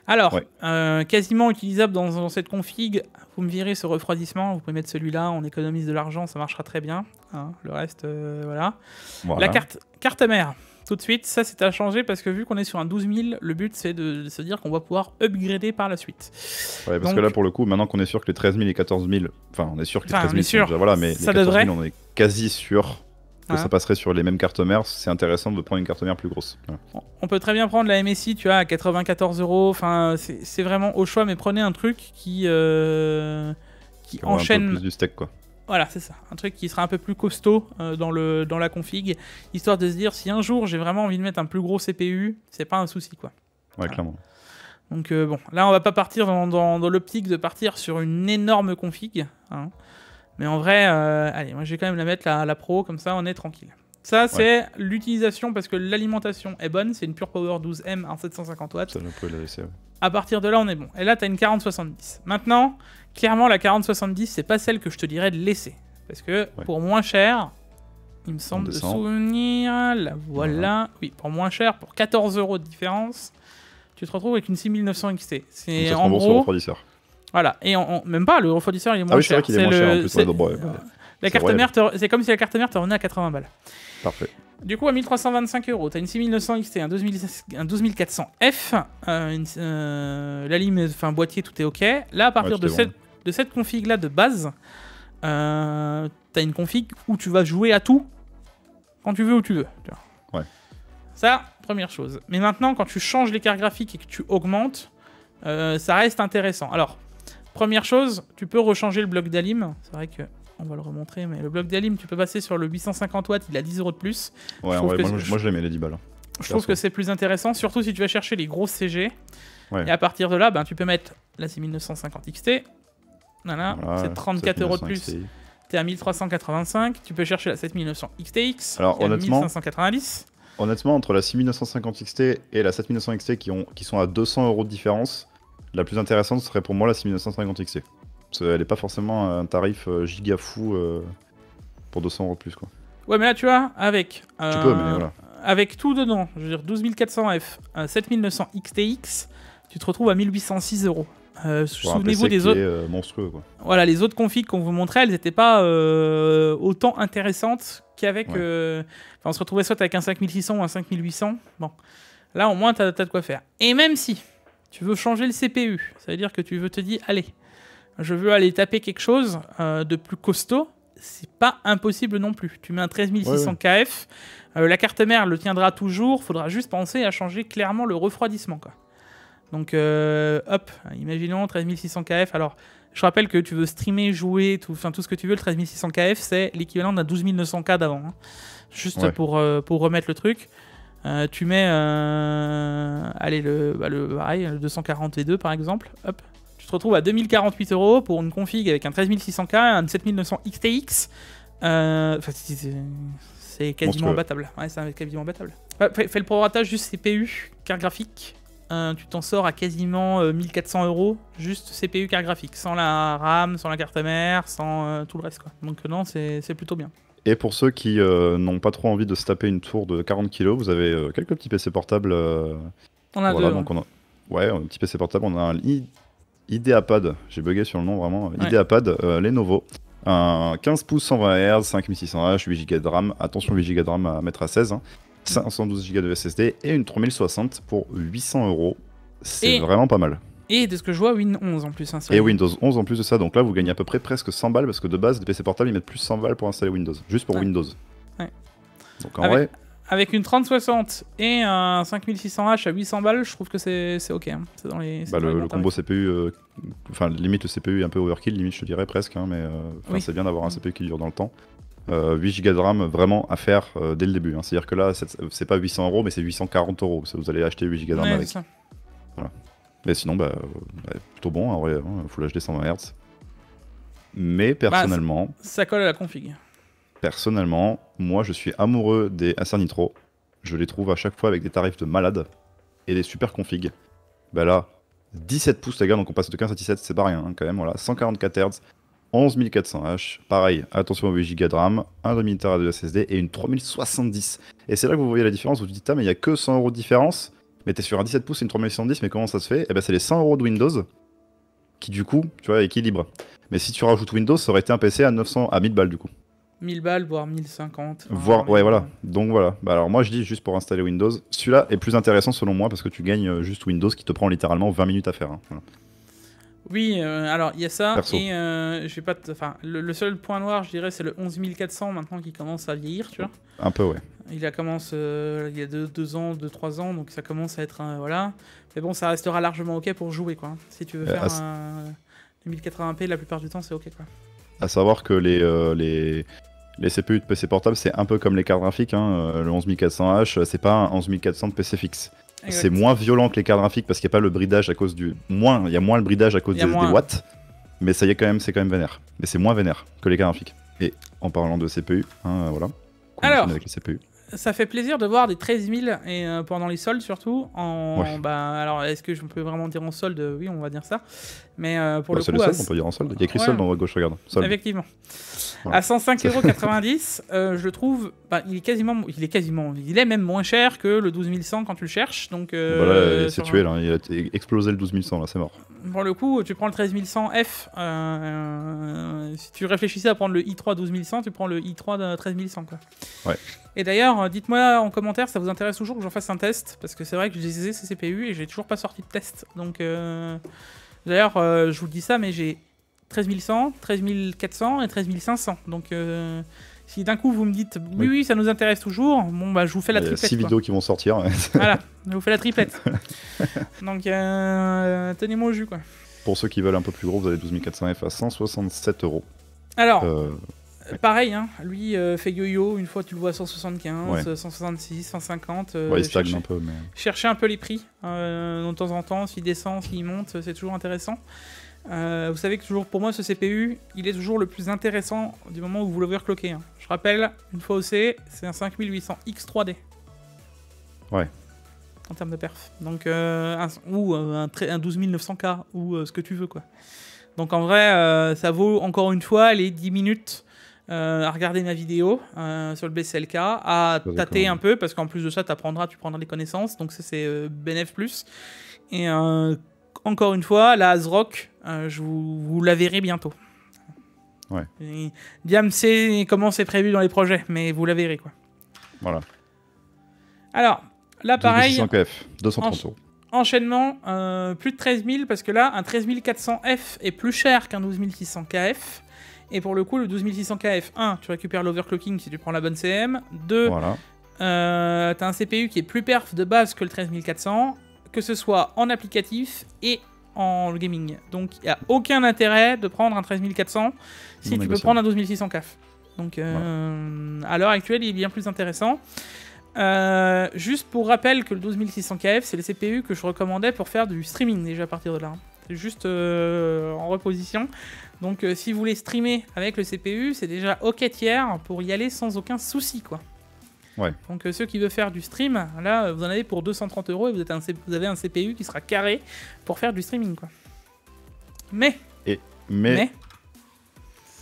Alors, quasiment utilisable dans cette config. Vous me virez ce refroidissement. Vous pouvez mettre celui-là. On économise de l'argent. Ça marchera très bien. Hein, le reste, voilà. La carte mère. Tout de suite, ça c'est à changer parce que vu qu'on est sur un 12 000, le but c'est de se dire qu'on va pouvoir upgrader par la suite. Ouais, parce que là pour le coup, maintenant qu'on est sûr que les 13 000 et 14 000, enfin on est sûr que les 13 000 sont déjà, voilà, mais ça les 14 000 on est quasi sûr que ça passerait sur les mêmes cartes mères. C'est intéressant de prendre une carte mère plus grosse. Voilà. On peut très bien prendre la MSI, tu vois, à 94 €. Enfin, c'est vraiment au choix, mais prenez un truc qui enchaîne. Un peu plus du steak, quoi. Voilà, c'est ça. Un truc qui sera un peu plus costaud dans la config, histoire de se dire si un jour j'ai vraiment envie de mettre un plus gros CPU, c'est pas un souci, quoi. Ouais, clairement. Donc bon, là on va pas partir dans l'optique de partir sur une énorme config, hein. Mais en vrai, allez, moi je vais quand même la mettre la Pro, comme ça on est tranquille. Ça c'est l'utilisation parce que l'alimentation est bonne, c'est une Pure Power 12M à 750 watts. Ça, on peut la laisser, À partir de là, on est bon. Et là, tu as une 4070. Maintenant, clairement, la 4070, c'est pas celle que je te dirais de laisser. Parce que pour moins cher, il me semble de souvenir, la voilà. Oui, pour moins cher, pour 14 € de différence, tu te retrouves avec une 6900 XT. C'est en gros... le refroidisseur. Voilà. Et même pas, le refroidisseur, il est moins cher. C'est vrai qu'il est moins cher en plus. La carte mère, c'est comme si la carte mère te revenait à 80 balles. Parfait. Du coup, à 1325 €, tu as une 6900 XT, un 12400 F, boîtier, tout est OK. Là, à partir de cette config-là de base, tu as une config où tu vas jouer à tout, quand tu veux, où tu veux. Ouais. Ça, première chose. Mais maintenant, quand tu changes les cartes graphiques et que tu augmentes, ça reste intéressant. Alors, première chose, tu peux rechanger le bloc d'Alim. C'est vrai que... On va le remontrer, mais le bloc d'Alim, tu peux passer sur le 850 watts, il a 10 € de plus. Ouais, moi je l'aimais les 10 balles. Je trouve que c'est plus intéressant, surtout si tu vas chercher les gros CG. Ouais. Et à partir de là, tu peux mettre la 6950 XT. Voilà, c'est 34 € de plus. T'es à 1385. Tu peux chercher la 7900 XTX. Alors honnêtement, 1590. Honnêtement, entre la 6950 XT et la 7900 XT qui sont à 200 € de différence, la plus intéressante serait pour moi la 6950 XT. Elle n'est pas forcément un tarif giga fou pour 200 € de plus, quoi. Ouais, mais là, tu vois, avec... tu peux, mais voilà. Avec tout dedans, je veux dire 12400F, 7900 XTX, tu te retrouves à 1806 €. Souvenez-vous des autres... monstrueux, quoi. Voilà, les autres configs qu'on vous montrait, elles n'étaient pas autant intéressantes qu'avec... on se retrouvait soit avec un 5600 ou un 5800. Bon, là, au moins, t'as de quoi faire. Et même si tu veux changer le CPU, ça veut dire que tu veux te dire, allez... Je veux aller taper quelque chose de plus costaud, c'est pas impossible non plus. Tu mets un 13600 KF, la carte mère le tiendra toujours, faudra juste penser à changer clairement le refroidissement, quoi. Donc hop, imaginons 13600 KF. Alors je rappelle que tu veux streamer, jouer, tout ce que tu veux, le 13600 KF c'est l'équivalent d'un 12900K d'avant, hein. Juste pour remettre le truc. Tu mets allez, le 240 V2 par exemple, hop. Tu te retrouves à 2048 € pour une config avec un 13600K, un 7900 XTX. C'est quasiment imbattable. Ouais, c'est quasiment imbattable. Fais le prorata juste CPU, carte graphique. Tu t'en sors à quasiment 1400 € juste CPU, carte graphique. Sans la RAM, sans la carte mère, sans tout le reste, quoi. Donc non, c'est plutôt bien. Et pour ceux qui n'ont pas trop envie de se taper une tour de 40 kg, vous avez quelques petits PC portables. On a deux. Donc un petit PC portable, on a un IdeaPad, j'ai bugué sur le nom vraiment, IdeaPad Lenovo, un 15 pouces 120 Hz, 5600H, 8 Go de RAM, attention 8 Go de RAM à mettre à 16, hein, 512 Go de SSD et une 3060 pour 800 €, c'est vraiment pas mal. Et de ce que je vois, Win 11 en plus. Hein, et Windows 11 en plus de ça, donc là vous gagnez à peu près presque 100 balles parce que de base, les PC portables ils mettent plus 100 balles pour installer Windows, juste pour Windows. Ouais. Donc en vrai. Avec une 3060 et un 5600H à 800 balles, je trouve que c'est ok. Hein. C'est dans les. Le combo CPU, enfin limite le CPU est un peu overkill, limite je te dirais presque, hein, mais c'est bien d'avoir un CPU qui dure dans le temps. 8 Go de RAM vraiment à faire dès le début. Hein. C'est-à-dire que là, c'est pas 800 €, mais c'est 840 €. Vous allez acheter 8 Go de RAM avec. Ça. Voilà. Mais sinon, plutôt bon, en vrai, Full HD 120 Hz. Mais personnellement... ça colle à la config. Personnellement, moi je suis amoureux des Acer Nitro. Je les trouve à chaque fois avec des tarifs de malade et des super configs. Bah là, 17 pouces les gars, donc on passe de 15 à 17, c'est pas rien hein, quand même. Voilà, 144 Hz, 11400H, pareil, attention aux 8 Go de RAM, un 1,5 Tera de SSD et une 3070. Et c'est là que vous voyez la différence, vous vous dites, ah mais il y a que 100 € de différence, mais t'es sur un 17 pouces et une 3070, mais comment ça se fait? Eh ben c'est les 100 € de Windows qui du coup, tu vois, équilibrent. Mais si tu rajoutes Windows, ça aurait été un PC à 1000 balles du coup. 1000 balles, voire 1050. Ouais, voilà. Donc voilà. Alors moi je dis juste pour installer Windows, celui-là est plus intéressant selon moi parce que tu gagnes juste Windows qui te prend littéralement 20 minutes à faire. Hein. Voilà. Oui, alors il y a ça. Perso. Et je vais pas le seul point noir, je dirais, c'est le 11400 maintenant qui commence à vieillir, tu vois. Un peu, ouais. Il y a 2 ans, 2-3 ans, donc ça commence à être voilà. Mais bon, ça restera largement ok pour jouer, quoi. Si tu veux faire un 1080p, la plupart du temps, c'est ok, quoi. À savoir que les CPU de PC portable, c'est un peu comme les cartes graphiques. Hein. Le 11400H, c'est pas un 11400 de PC fixe. C'est moins violent que les cartes graphiques parce qu'il n'y a pas le bridage à cause du. Il y a moins le bridage à cause des watts. Mais ça y est quand même, c'est quand même vénère. Mais c'est moins vénère que les cartes graphiques. Et en parlant de CPU, hein, voilà. Alors, avec les CPU. Ça fait plaisir de voir des 13 000 et pendant les soldes surtout. Alors, est-ce que je peux vraiment dire en solde? Oui, on va dire ça. Mais pour le coup, soldes, on peut dire en solde. Il y a écrit solde en haut à gauche, regarde. Solde. Effectivement. Voilà. À 105,90 €, je trouve, il est même moins cher que le 12100 quand tu le cherches. Donc, voilà, il s'est tué là, il a explosé le 12100 là, c'est mort. Pour le coup, tu prends le 13100F. Si tu réfléchissais à prendre le i3 12100, tu prends le i3 13100 quoi. Ouais. Et d'ailleurs, dites-moi en commentaire, ça vous intéresse toujours que j'en fasse un test, parce que c'est vrai que j'ai ces CPU et j'ai toujours pas sorti de test. Donc, d'ailleurs, je vous dis ça, mais j'ai 13100, 13400 et 13500. Donc, si d'un coup vous me dites oui, ça nous intéresse toujours, bon bah je vous fais la triplette. Il y a 6 vidéos qui vont sortir. Voilà, je vous fais la triplette. Donc, tenez-moi au jus, quoi. Pour ceux qui veulent un peu plus gros, vous avez 12400F à 167 €. Alors. Pareil, hein, lui fait yo-yo, une fois tu le vois à 175, 166, 150. Il stagne un peu. Mais... Cherchez un peu les prix, de temps en temps, s'il descend, s'il monte, c'est toujours intéressant. Vous savez que toujours pour moi ce CPU, il est toujours le plus intéressant du moment où vous l'overclockez. Hein. Je rappelle, une fois OC, c'est un 5800X 3D. Ouais. En termes de perf. Donc, ou un 12900K, ou ce que tu veux, quoi. Donc en vrai, ça vaut encore une fois les 10 minutes à regarder ma vidéo sur le BCLK, à tâter un peu, parce qu'en plus de ça, tu prendras des connaissances, donc ça c'est BNF+. Et encore une fois, la ASRock, vous la verrez bientôt. Ouais. Diam sait comment c'est prévu dans les projets, mais vous la verrez, quoi. Voilà. Alors, là pareil... 2600 KF, 230 €. Enchaînement, plus de 13 000, parce que là, un 13400F est plus cher qu'un 12600 KF. Et pour le coup, le 12600 KF, 1, tu récupères l'overclocking si tu prends la bonne CM. 2, voilà. T'as un CPU qui est plus perf de base que le 13400, que ce soit en applicatif et en gaming. Donc il n'y a aucun intérêt de prendre un 13400 si tu peux prendre un 12600 KF. Donc à l'heure actuelle, il est bien plus intéressant. Juste pour rappel que le 12600 KF, c'est le CPU que je recommandais pour faire du streaming déjà à partir de là. C'est juste en reposition. Donc si vous voulez streamer avec le CPU, c'est déjà ok tiers pour y aller sans aucun souci, quoi. Ouais. Donc ceux qui veulent faire du stream, là vous en avez pour 230 € et vous avez un CPU qui sera carré pour faire du streaming, quoi. Mais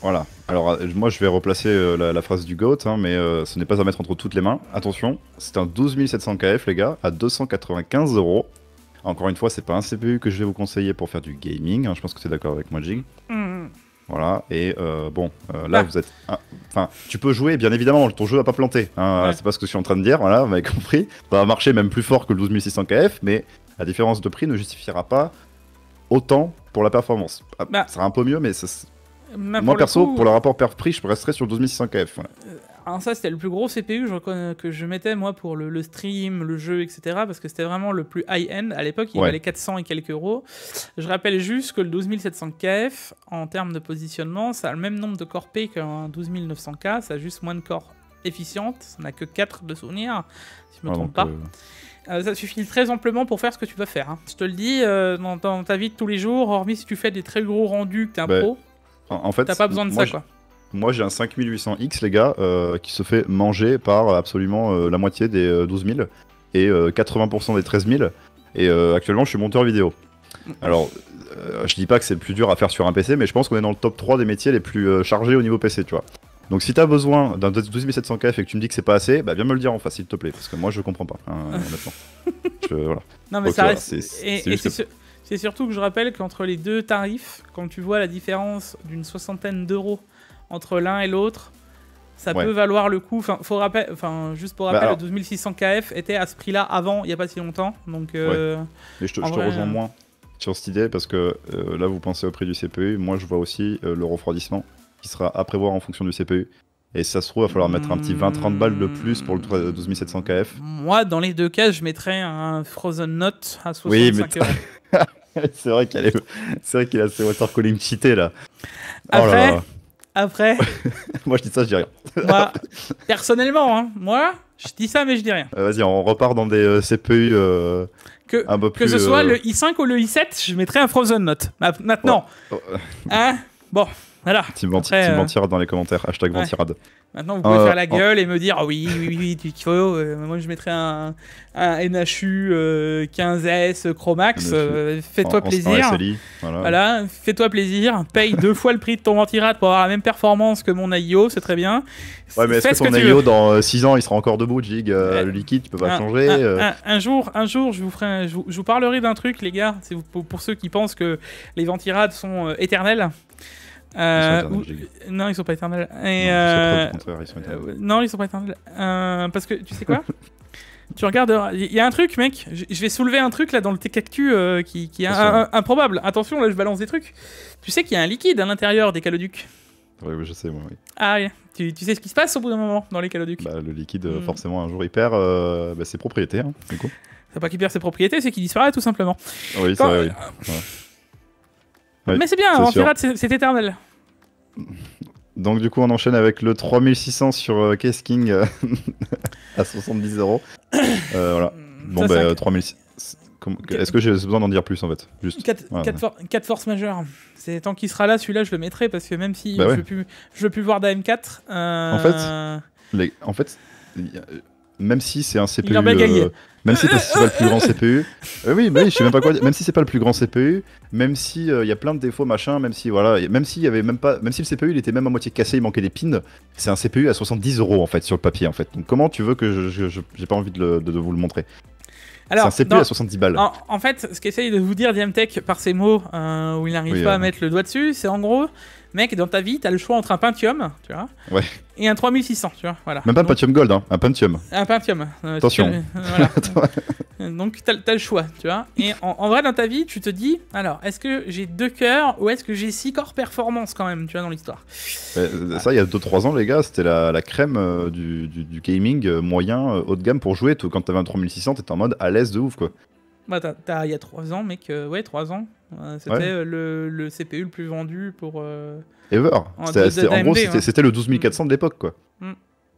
voilà. Alors moi je vais replacer la phrase du GOAT, hein, mais ce n'est pas à mettre entre toutes les mains. Attention, c'est un 12700 KF les gars, à 295 €. Encore une fois, c'est pas un CPU que je vais vous conseiller pour faire du gaming, hein, je pense que tu es d'accord avec moi, Jig. Voilà, et là vous êtes... Enfin, tu peux jouer, bien évidemment, ton jeu va pas planter, hein, c'est pas ce que je suis en train de dire, voilà, vous m'avez compris. Ça va marcher même plus fort que le 12600 KF, mais la différence de prix ne justifiera pas autant pour la performance. Ça sera un peu mieux, mais moi perso, pour le rapport perf-prix, je resterais sur 12600 KF. Ouais. Alors ça, c'était le plus gros CPU que je mettais, moi, pour le stream, le jeu, etc. Parce que c'était vraiment le plus high-end. À l'époque, il valait 400 et quelques euros. Je rappelle juste que le 12700 KF, en termes de positionnement, ça a le même nombre de corps P qu'un 12900K. Ça a juste moins de corps efficientes. Ça n'a que 4 de souvenirs, si je ne me trompe pas. Ça suffit très amplement pour faire ce que tu veux faire. Hein. Je te le dis, dans ta vie de tous les jours, hormis si tu fais des très gros rendus, que t'es un pro, en fait, t'as pas besoin de ça, quoi. Moi, j'ai un 5800X, les gars, qui se fait manger par absolument la moitié des 12000 et 80% des 13000. Et actuellement, je suis monteur vidéo. Alors, je dis pas que c'est le plus dur à faire sur un PC, mais je pense qu'on est dans le top 3 des métiers les plus chargés au niveau PC, tu vois. Donc, si t'as besoin d'un 12700KF et que tu me dis que c'est pas assez, bah viens me le dire en face, s'il te plaît, parce que moi, je comprends pas, honnêtement. Voilà. Non, mais ça reste... C'est surtout que je rappelle qu'entre les deux tarifs, quand tu vois la différence d'une 60aine d'euros entre l'un et l'autre, ça peut valoir le coup. Juste pour rappel, le 12600 KF était à ce prix-là avant, il n'y a pas si longtemps. Donc, mais je te rejoins moins sur cette idée parce que là, vous pensez au prix du CPU. Moi, je vois aussi le refroidissement qui sera à prévoir en fonction du CPU. Et si ça se trouve, il va falloir mettre un petit 20-30 balles de plus pour le 12700 KF. Moi, dans les deux cas, je mettrais un Frozen Note à 65 euros. C'est vrai qu'il a ses water cooling cheatés là. Après, moi je dis ça, je dis rien. Moi, personnellement, hein, je dis ça, mais je dis rien. Vas-y, on repart dans des CPU un peu plus... Que ce soit le i5 ou le i7, je mettrais un Frozen Note. Maintenant, hein, bon, voilà. Tu mentiras dans les commentaires, #ventirade. Maintenant, vous pouvez faire la gueule et me dire oui, il faut. Moi, je mettrais un NHU 15S Chromax. Fais-toi plaisir. Voilà, fais-toi plaisir. Paye 2 fois le prix de ton ventirad pour avoir la même performance que mon AIO, c'est très bien. Ouais, mais est-ce que ton AIO, dans 6 ans, il sera encore debout, Jig le liquide, tu peux pas changer un jour, je vous parlerai d'un truc, les gars. C'est pour ceux qui pensent que les ventirades sont éternels. Non, ils sont pas éternels. Non, ils sont pas éternels. Parce que tu sais quoi? Tu regardes, il y a un truc, mec. Je vais soulever un truc là dans le T-Cactu qui est improbable. Attention, là, je balance des trucs. Tu sais qu'il y a un liquide à l'intérieur des caloducs? Oui, je sais, moi. Oui. Ah oui. Tu sais ce qui se passe au bout d'un moment dans les caloducs? Le liquide, forcément, un jour, il perd ses propriétés. Hein, du coup. C'est pas qu'il perd ses propriétés, c'est qu'il disparaît tout simplement. Oui, c'est vrai, oui. Mais c'est bien, ventirad, c'est éternel. Donc du coup on enchaîne avec le 3600 sur Case King à 70 €. Voilà. Bon 3600. Est-ce que j'ai besoin d'en dire plus en fait? Juste. 4 forces majeures. C'est tant qu'il sera là, celui-là je le mettrai parce que même si je veux plus voir d'AM4. En fait, même si c'est un CPU, même si c'est pas le plus grand CPU, oui, je sais même pas quoi dire. Même si c'est pas le plus grand CPU, même si y a plein de défauts machin, même si il y avait même pas, même si le CPU il était même à moitié cassé, il manquait des pins, c'est un CPU à 70 € en fait sur le papier en fait. Donc comment tu veux que j'ai pas envie de vous le montrer? Alors, c'est un CPU à 70 balles. En fait, ce qu'essaye de vous dire Diamtech par ces mots où il n'arrive pas à mettre le doigt dessus, c'est en gros, mec, dans ta vie, t'as le choix entre un Pentium, tu vois, et un 3600, tu vois, voilà. Même pas un Pentium Gold, hein, un Pentium. Un Pentium. Attention. Voilà. Donc, t'as le choix, tu vois. Et en vrai, dans ta vie, tu te dis, alors, est-ce que j'ai 2 cœurs ou est-ce que j'ai 6 corps performance quand même, tu vois, dans l'histoire. Ça, il y a 2-3 ans, les gars, c'était la crème du gaming moyen, haut de gamme pour jouer. Quand t'avais un 3600, t'étais en mode à l'aise de ouf, quoi. Bah, il y a 3 ans, mec, 3 ans. C'était le CPU le plus vendu pour... Ever. En gros, c'était le 12400 de l'époque, quoi.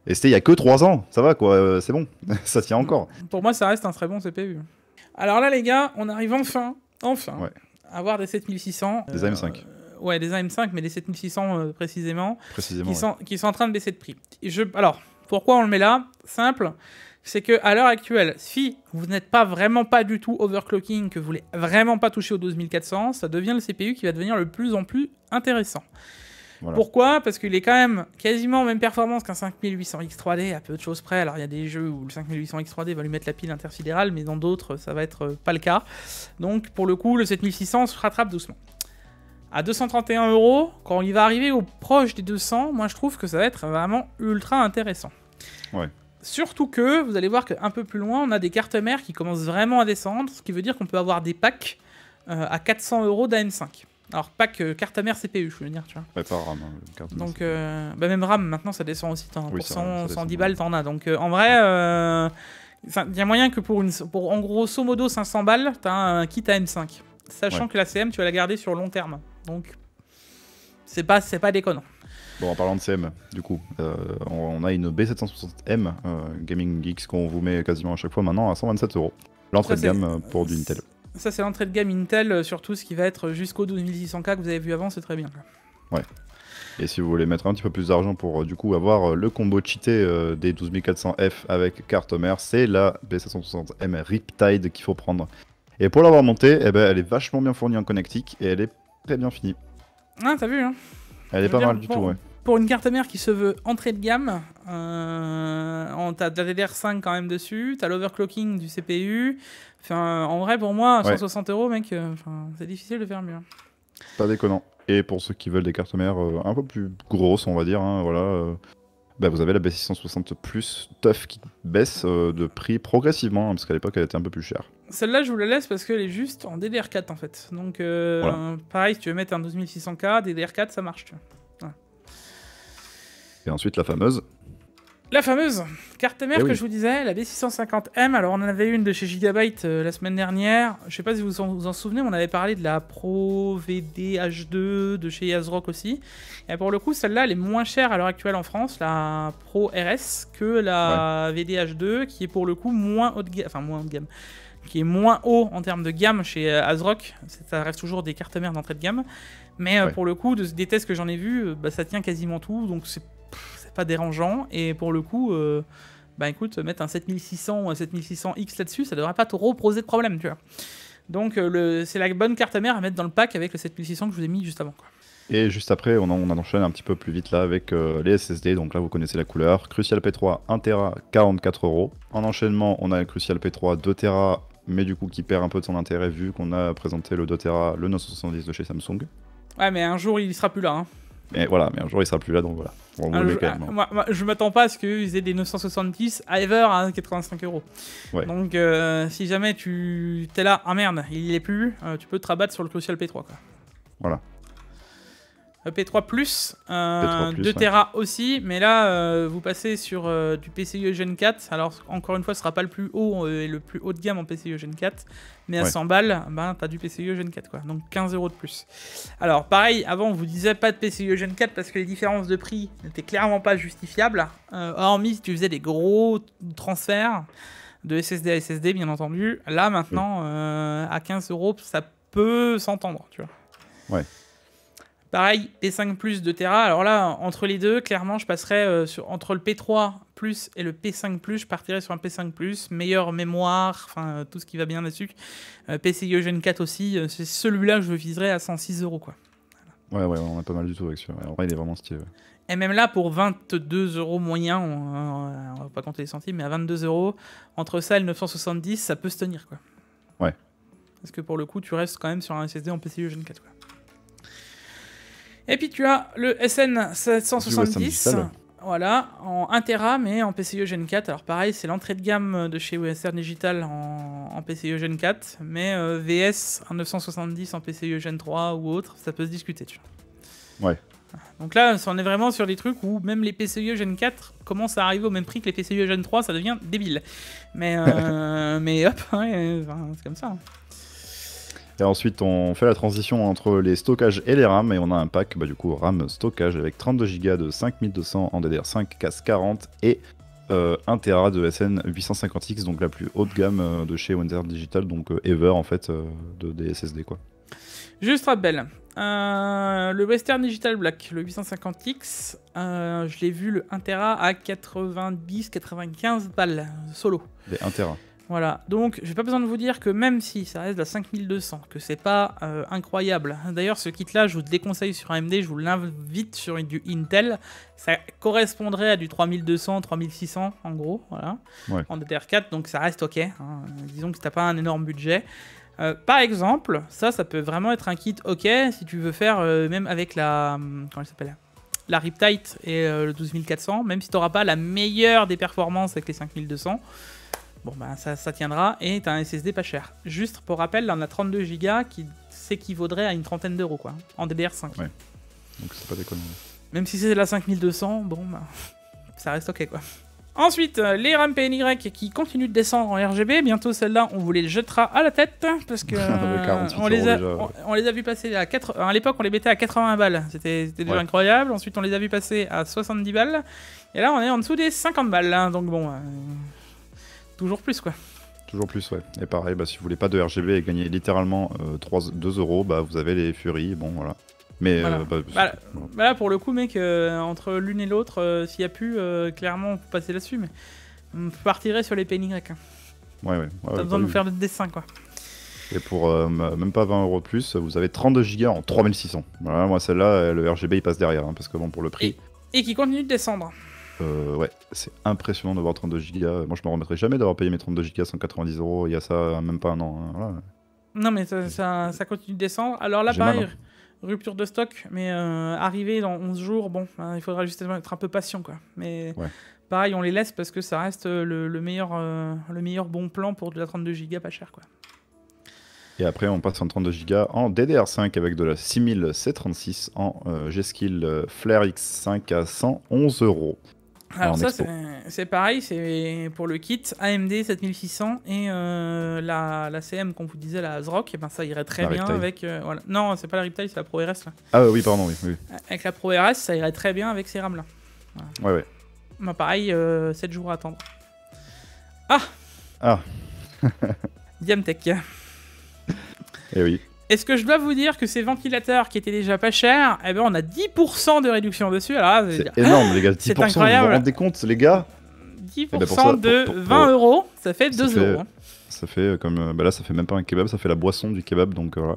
Et c'était il y a que 3 ans, ça va, quoi, c'est bon, ça tient encore. Pour moi, ça reste un très bon CPU. Alors là, les gars, on arrive enfin, à avoir des 7600. Des AM5. Des AM5, mais des 7600 précisément qui sont en train de baisser de prix. Alors, pourquoi on le met là? Simple. C'est qu'à l'heure actuelle, si vous n'êtes vraiment pas du tout overclocking, que vous voulez vraiment pas toucher au 12400, ça devient le CPU qui va devenir le plus en plus intéressant. Voilà. Pourquoi? Parce qu'il est quand même quasiment même performance qu'un 5800X3D, à peu de choses près. Alors il y a des jeux où le 5800X3D va lui mettre la pile intersidérale, mais dans d'autres, ça va être pas le cas. Donc pour le coup, le 7600 se rattrape doucement. À 231 €, quand il va arriver au proche des 200, moi je trouve que ça va être vraiment ultra intéressant. Ouais. Surtout que, vous allez voir qu'un peu plus loin, on a des cartes mères qui commencent vraiment à descendre, ce qui veut dire qu'on peut avoir des packs à 400 € d'AM5. Alors, pas que carte mère CPU, je veux dire, tu vois. Ouais, pas RAM. Carte donc, bah, même RAM, maintenant, ça descend aussi. Pour 110 balles, t'en as. Donc, en vrai, il y a moyen que pour en grosso modo 500 balles, t'as un kit AM5. Sachant que la CM, tu vas la garder sur long terme. Donc, c'est pas déconnant. Bon, en parlant de CM, du coup, on a une B760M Gaming Geeks qu'on vous met quasiment à chaque fois maintenant à 127 €. L'entrée de gamme pour du Intel. Ça, c'est l'entrée de gamme Intel, surtout ce qui va être jusqu'au 12600K que vous avez vu avant, c'est très bien. Ouais. Et si vous voulez mettre un petit peu plus d'argent pour du coup avoir le combo cheaté des 12400F avec carte mère, c'est la B760M Riptide qu'il faut prendre. Et pour l'avoir montée, eh ben, elle est vachement bien fournie en connectique et elle est très bien finie. Ah, t'as vu, hein. Elle est pas mal du tout, ouais. Pour une carte mère qui se veut entrée de gamme, t'as de la DDR5 quand même dessus, t'as l'overclocking du CPU. Enfin, en vrai, pour moi, 160 €, mec, c'est difficile de faire mieux. Pas déconnant. Et pour ceux qui veulent des cartes mères un peu plus grosses, on va dire, hein, voilà, bah, vous avez la B660 Plus TUF qui baisse de prix progressivement, hein, parce qu'à l'époque, elle était un peu plus chère. Celle-là, je vous la laisse parce qu'elle est juste en DDR4, en fait. Donc, pareil, si tu veux mettre un 12600K, DDR4, ça marche, tu vois. Et ensuite, la fameuse carte mère que je vous disais, la B650M. Alors, on en avait une de chez Gigabyte la semaine dernière. Je sais pas si vous en souvenez, mais on avait parlé de la Pro VDH2 de chez ASRock aussi. Et pour le coup, celle-là, elle est moins chère à l'heure actuelle en France, la Pro RS, que la VDH2, qui est pour le coup moins haut de gamme. Enfin, moins haut de gamme. Qui est moins haut en termes de gamme chez ASRock. Ça reste toujours des cartes mères d'entrée de gamme. Mais pour le coup, des tests que j'en ai vus, ça tient quasiment tout. Donc, c'est pas dérangeant. Et pour le coup, écoute, mettre un 7600 ou un 7600X là-dessus, ça devrait pas trop poser de problème, tu vois. Donc, c'est la bonne carte mère à mettre dans le pack avec le 7600 que je vous ai mis juste avant, quoi. Et juste après, on enchaîne un petit peu plus vite là avec les SSD. Donc là, vous connaissez la couleur. Crucial P3 1 Tera, 44 €. En enchaînement, on a le Crucial P3 2 Tera, mais du coup qui perd un peu de son intérêt vu qu'on a présenté le 2 Tera, le 970 de chez Samsung. Ouais, mais un jour, il sera plus là, hein. Mais voilà, mais un jour il sera plus là, donc voilà. Moi, je m'attends pas à ce qu'ils aient des 970 Ever à 85 €. Ouais. Donc, si jamais tu t'es là, ah merde, il y est plus, tu peux te rabattre sur le Crucial P3, quoi. Voilà. P3 Plus, 2 Tera aussi, mais là, vous passez sur du PCIe Gen 4. Alors, encore une fois, ce sera pas le plus haut et le plus haut de gamme en PCIe Gen 4, mais à 100 balles, t'as du PCIe Gen 4, quoi. Donc 15 € de plus. Alors, pareil, avant, on vous disait pas de PCIe Gen 4 parce que les différences de prix n'étaient clairement pas justifiables, hormis si tu faisais des gros transferts de SSD à SSD, bien entendu. Là, maintenant, à 15 €, ça peut s'entendre, tu vois. Ouais. Pareil, P5 Plus 2 Tera. Alors là, entre les deux, clairement, je passerais entre le P3 Plus et le P5 Plus. Je partirais sur un P5 Plus, meilleure mémoire, enfin tout ce qui va bien là-dessus. PCIe Gen 4 aussi, c'est celui-là que je viserais à 106 €, quoi. Ouais, on a pas mal du tout avec celui-là. En vrai, il est vraiment stylé. Et même là, pour 22 € moyen, on va pas compter les centimes, mais à 22 €, entre ça et le 970, ça peut se tenir, quoi. Ouais. Parce que pour le coup, tu restes quand même sur un SSD en PCIe Gen 4, quoi. Et puis tu as le SN770, voilà, en 1 Tera, mais en PCIe Gen 4. Alors pareil, c'est l'entrée de gamme de chez Western Digital en PCIe Gen 4, mais VS en 970 en PCIe Gen 3 ou autre, ça peut se discuter, tu vois. Ouais. Donc là, on est vraiment sur des trucs où même les PCIe Gen 4 commencent à arriver au même prix que les PCIe Gen 3, ça devient débile. Mais, mais hop, c'est comme ça. Hein. Et ensuite, on fait la transition entre les stockages et les RAM, et on a un pack, du coup, RAM stockage avec 32 Go de 5200 en DDR5 CAS 40 et 1 Tera de SN850X, donc la plus haute gamme de chez Western Digital, donc Ever en fait, des SSD, quoi. Juste rappel, le Western Digital Black, le 850X, je l'ai vu le 1 Tera à 90-95 balles solo. Les 1 Tera. Voilà, donc j'ai pas besoin de vous dire que même si ça reste à 5200, que c'est pas incroyable. D'ailleurs, ce kit-là, je vous le déconseille sur AMD, je vous l'invite sur du Intel. Ça correspondrait à du 3200, 3600 en gros, voilà, en DDR4, donc ça reste ok. Hein. Disons que t'as pas un énorme budget. Par exemple, ça peut vraiment être un kit ok si tu veux faire même avec la comment elle s'appelle, la Riptide et le 12400, même si t'auras pas la meilleure des performances avec les 5200. Bon, bah ça tiendra, et t'as un SSD pas cher. Juste pour rappel, là on a 32 Go qui s'équivaudrait à une trentaine d'euros, quoi, en DDR5. Ouais, donc c'est pas déconnant. Même si c'est la 5200, bon, bah, ça reste ok, quoi. Ensuite, les RAM PNY qui continuent de descendre en RGB. Bientôt, celle-là, on vous les jettera à la tête. Parce que on les a vus passer à 4... À l'époque, on les mettait à 80 balles. C'était déjà incroyable. Ensuite, on les a vus passer à 70 balles. Et là, on est en dessous des 50 balles. Hein. Donc bon, toujours plus, quoi. Toujours plus, ouais. Et pareil, bah, si vous voulez pas de RGB et gagner littéralement 2 euros, bah, vous avez les Fury. Bon, voilà. Mais voilà. Là, pour le coup, mec, entre l'une et l'autre, s'il n'y a plus, clairement, on peut passer là-dessus, mais on partirait sur les PNY. Hein. Ouais. T'as besoin de nous faire le dessin, quoi. Et pour même pas 20 euros de plus, vous avez 32 Go en 3600. Voilà, moi, celle-là, le RGB, il passe derrière, hein, parce que bon, pour le prix... Et qui continue de descendre. Ouais, c'est impressionnant d'avoir 32 Go. Moi, je me remettrai jamais d'avoir payé mes 32 Go à 190 euros il y a ça, même pas un an. Hein, voilà. Non, mais ça continue de descendre. Alors là, pareil... Rupture de stock, mais arrivé dans 11 jours, bon, il faudra justement être un peu patient, quoi. Mais pareil, on les laisse parce que ça reste le meilleur bon plan pour de la 32 Go pas cher, quoi. Et après, on passe en 32 Go en DDR5 avec de la 6000C36 en G-Skill Flare X5 à 111 euros. Alors ça, c'est pareil, c'est pour le kit AMD 7600 et la CM qu'on vous disait, la ASRock, et ben ça irait très bien avec... voilà. Non, c'est pas la Riptide, c'est la ProRS, là. Ah oui, pardon, oui. Avec la ProRS, ça irait très bien avec ces RAM-là. Voilà. Ouais. Ben, pareil, 7 jours à attendre. Ah Diamtech. Eh oui. Est-ce que je dois vous dire que ces ventilateurs qui étaient déjà pas chers, eh ben on a 10% de réduction dessus. Alors c'est énorme, les gars. 10%, vous vous rendez compte, les gars? 10% de 20 euros, ça fait 2 euros. Ça fait comme... Bah là, ça fait même pas un kebab, ça fait la boisson du kebab, donc voilà.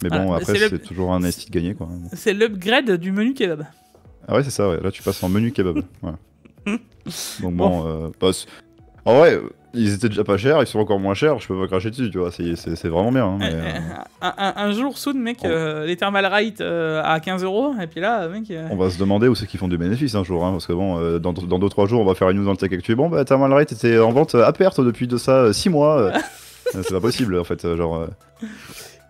Mais bon, après, c'est toujours un esti de gagner, quoi. C'est l'upgrade du menu kebab. Ah ouais, c'est ça, ouais. Là, tu passes en menu kebab. Voilà. Donc bon, en vrai... Ils étaient déjà pas chers, ils sont encore moins chers, je peux pas cracher dessus, tu vois, c'est vraiment bien. Hein, mais, un jour, Soud, mec, les Thermalright à 15 euros, et puis là, mec... On va se demander où c'est qu'ils font du bénéfice un jour, hein, parce que bon, dans 2-3 jours, on va faire une news dans le Tech Actu. Bon, bah, Thermalright était en vente à perte depuis de ça 6 mois. C'est pas possible, en fait, genre...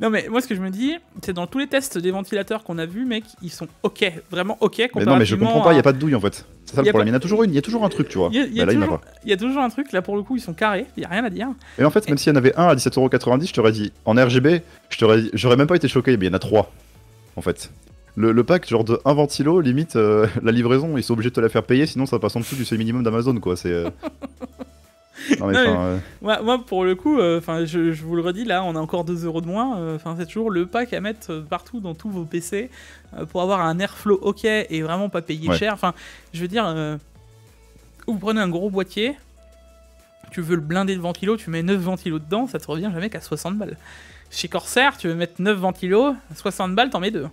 Non mais moi ce que je me dis, c'est dans tous les tests des ventilateurs qu'on a vus, mec, ils sont ok, vraiment ok. Mais non mais je comprends pas, il y a pas de douille en fait. C'est ça le problème, il y a toujours un truc, tu vois. Il y a toujours un truc, là pour le coup ils sont carrés, il y a rien à dire. Et en fait, même s'il y en avait un à 17,90€, je t'aurais dit, en RGB, j'aurais même pas été choqué, mais il y en a 3 en fait. Le pack genre de 1 ventilo, limite, la livraison, ils sont obligés de te la faire payer, sinon ça passe en dessous du seuil minimum d'Amazon quoi, c'est... Non, mais moi pour le coup, je vous le redis, là on a encore 2 euros de moins, c'est toujours le pack à mettre partout dans tous vos PC pour avoir un airflow ok et vraiment pas payer cher. Enfin, je veux dire, vous prenez un gros boîtier, tu veux le blinder de ventilo, tu mets 9 ventilos dedans, ça te revient jamais qu'à 60 balles. Chez Corsair, tu veux mettre 9 ventilos, 60 balles, t'en mets 2.